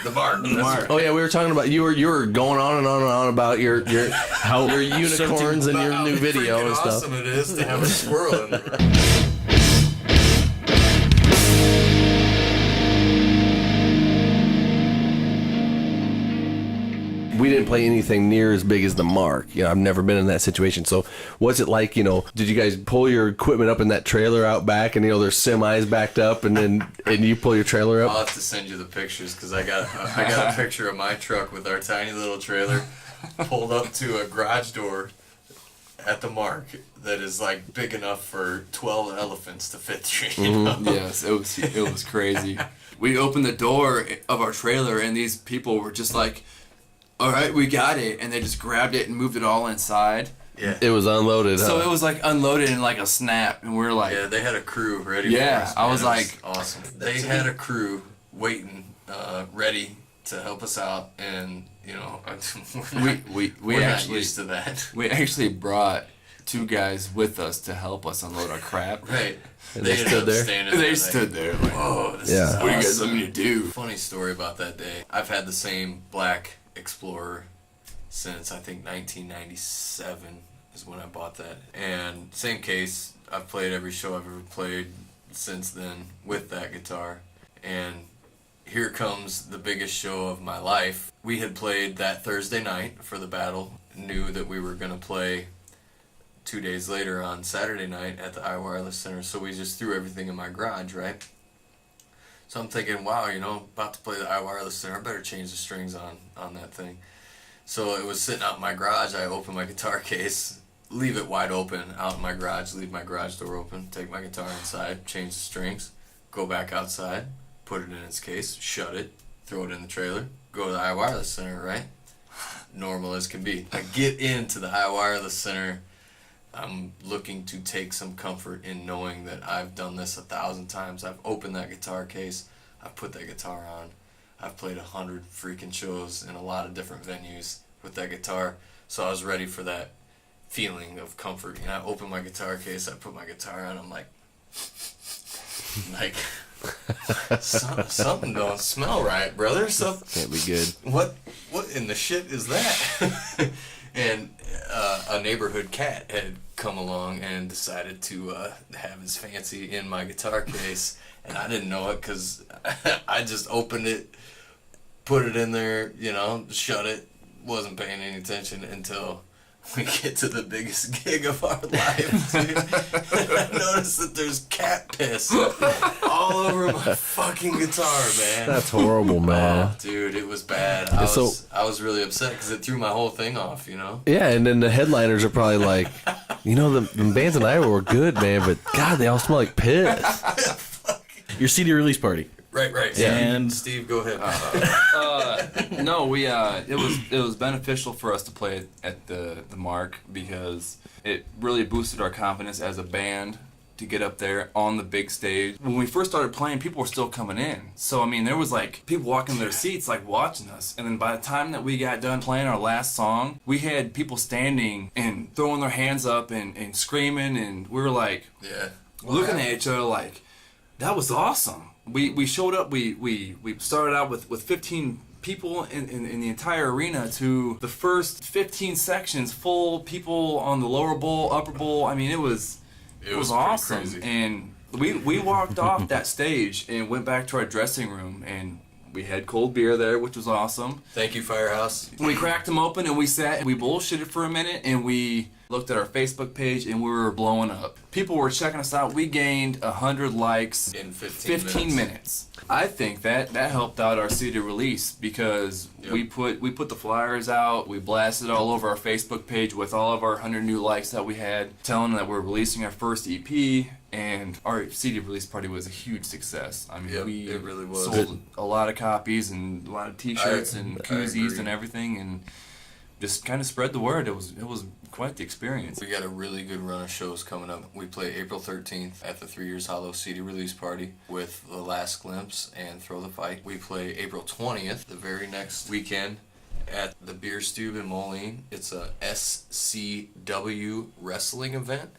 The Mark. That's Oh yeah, we were talking about you were going on and on and on about your unicorns and your how new video freaking and stuff. awesome it is to have a squirrel in there. We didn't play anything near as big as the Mark. You know, I've never been in that situation. So, what's it like? You know, did you guys pull your equipment up in that trailer out back, and you know there's semis backed up, and you pull your trailer I'll up? have to send you the pictures because I got a picture of my truck with our tiny little trailer pulled up to a garage door at the Mark that is like big enough for 12 elephants to fit through. You know? Yes, it was crazy. We opened the door of our trailer, and these people were just like, "All right, we got it," and they just grabbed it and moved it all inside. Yeah. It was unloaded. So huh? it was like unloaded in like a snap, and we are like, Yeah, they had a crew ready Yeah, for us. I man. was It like- awesome. They had a crew waiting, ready to help us out, and you know, we we're not actually used to that. we actually brought 2 guys with us to help us unload our crap. Right. And they ended stood up there? standing They there stood there like, "Whoa, this Yeah. is what do you guys awesome." want me to do? Funny story about that day. I've had the same black Explorer since I think 1997 is when I bought that. And same case, I've played every show I've ever played since then with that guitar. And here comes the biggest show of my life. We had played that Thursday night for the battle, knew that we were going to play 2 days later on Saturday night at the iWireless Center, so we just threw everything in my garage, right? So I'm thinking, wow, you know, about to play the iWireless Center, I better change the strings on that thing. So it was sitting out in my garage. I opened my guitar case, leave it wide open out in my garage, leave my garage door open, take my guitar inside, change the strings, go back outside, put it in its case, shut it, throw it in the trailer, go to the iWireless Center, right? Normal as can be. I get into the iWireless Center. I'm looking to take some comfort in knowing that I've done this 1,000 times. I've opened that guitar case, I've put that guitar on, I've played 100 freaking shows in a lot of different venues with that guitar, so I was ready for that feeling of comfort. I open my guitar case, I put my guitar on, I'm like something don't smell right, brother. Can't be good. What in the shit is that? And a neighborhood cat had come along and decided to have his fancy in my guitar case, and I didn't know it because I just opened it, put it in there, shut it, wasn't paying any attention until we get to the biggest gig of our life, dude. I noticed that there's cat piss all over my fucking guitar, man. That's horrible, man. Oh, dude, it was bad. I was really upset because it threw my whole thing off, Yeah, and then the headliners are probably like, the bands in Iowa were good, man, but God, they all smell like piss. Your CD release party. Right. Yeah. And Steve, go ahead. No, we it was beneficial for us to play at the Mark because it really boosted our confidence as a band to get up there on the big stage. When we first started playing, people were still coming in. So I mean, there was like people walking in their seats like watching us. And then by the time that we got done playing our last song, we had people standing and throwing their hands up and screaming, and we were like looking at each other like, that was awesome. We showed up, we started out with 15 people in the entire arena to the first 15 sections, full people on the lower bowl, upper bowl. I mean, it was awesome. Crazy. And we walked off that stage and went back to our dressing room, and we had cold beer there, which was awesome. Thank you, Firehouse. We cracked them open and we sat and we bullshitted for a minute, and we looked at our Facebook page and we were blowing up. People were checking us out. We gained 100 likes in 15 minutes. I think that helped out our CD release because we put the flyers out. We blasted all over our Facebook page with all of our 100 new likes that we had, telling them that we're releasing our first EP. And our CD release party was a huge success. I mean, it really was. Sold a lot of copies and a lot of T-shirts and koozies and everything, and just kind of spread the word. It was quite the experience. We got a really good run of shows coming up. We play April 13th at the 3 Years Hollow CD release party with The Last Glimpse and Throw the Fight. We play April 20th, the very next weekend, at the Beer Stube in Moline. It's a SCW wrestling event.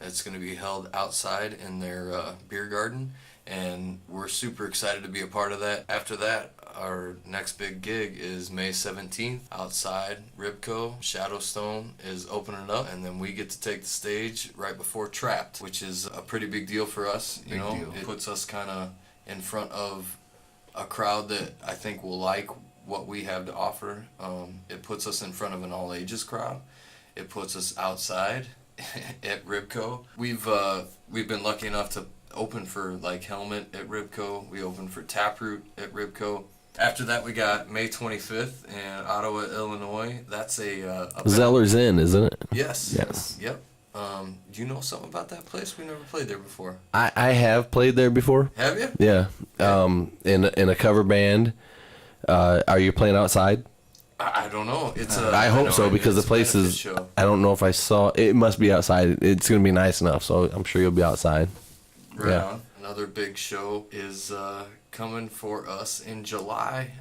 It's going to be held outside in their beer garden, and we're super excited to be a part of that. After that, our next big gig is May 17th outside Ribco. Shadowstone is opening up, and then we get to take the stage right before Trapped, which is a pretty big deal for us. It puts us kind of in front of a crowd that I think will like what we have to offer. It puts us in front of an all-ages crowd. It puts us outside at Ribco. We've been lucky enough to open for like Helmet at Ribco. We opened for Taproot at Ribco. After that, we got May 25th in Ottawa, Illinois. That's a Zeller's Inn, isn't it? Yes. Yep. Do you know something about that place? We never played there before. I have played there before. Have you? Yeah. In a cover band. Are you playing outside? I don't know. I hope so, because the place is. Show. I don't know if I saw. It must be outside. It's gonna be nice enough, so I'm sure you'll be outside. Right on. Another big show is coming for us in July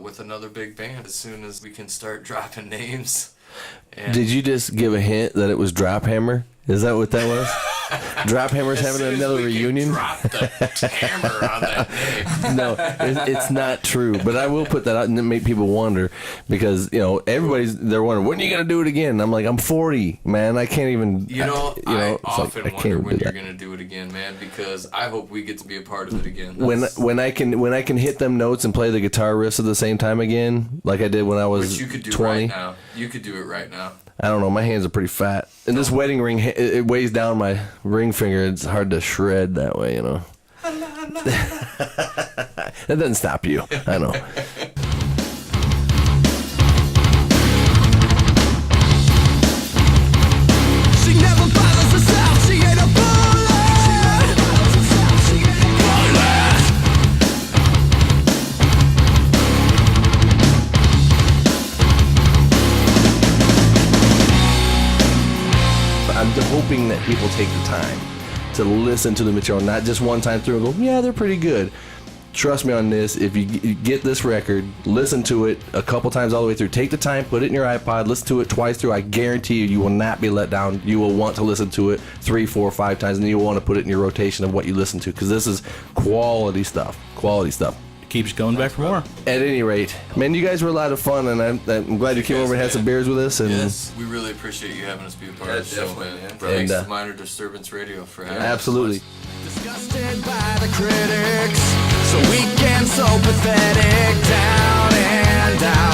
with another big band. As soon as we can start dropping names. And Did you just give a hint that it was Drop Hammer? Is that what that was? Drop Hammer's having another reunion? Drop the hammer on that name. No, it's not true. But I will put that out and then make people wonder, because they're wondering, when are you gonna do it again? And I'm like, I'm 40, man. I can't even. I often wonder when you're gonna do it again, man. Because I hope we get to be a part of it again. When I can hit them notes and play the guitar riffs at the same time again, like I did when I was 20. Which you could do right now. You could do it right now. I don't know. My hands are pretty fat, and this wedding ring it weighs down my ring finger. It's hard to shred that way, That doesn't stop you. I know. hoping that people take the time to listen to the material, not just one time through and go, yeah, they're pretty good. Trust me on this. If you get this record, listen to it a couple times all the way through. Take the time, put it in your iPod, listen to it twice through. I guarantee you, you will not be let down. You will want to listen to it 3, 4, 5 times, and then you'll want to put it in your rotation of what you listen to, because this is quality stuff. Quality stuff. Keeps going back for more. At any rate, man, you guys were a lot of fun, and I'm glad you came over and had some beers with us. And yes, we really appreciate you having us be a part of the show, man. Thanks to Minor Disturbance Radio for having us. Absolutely. Disgusted by the critics, so weak and so pathetic, down and out.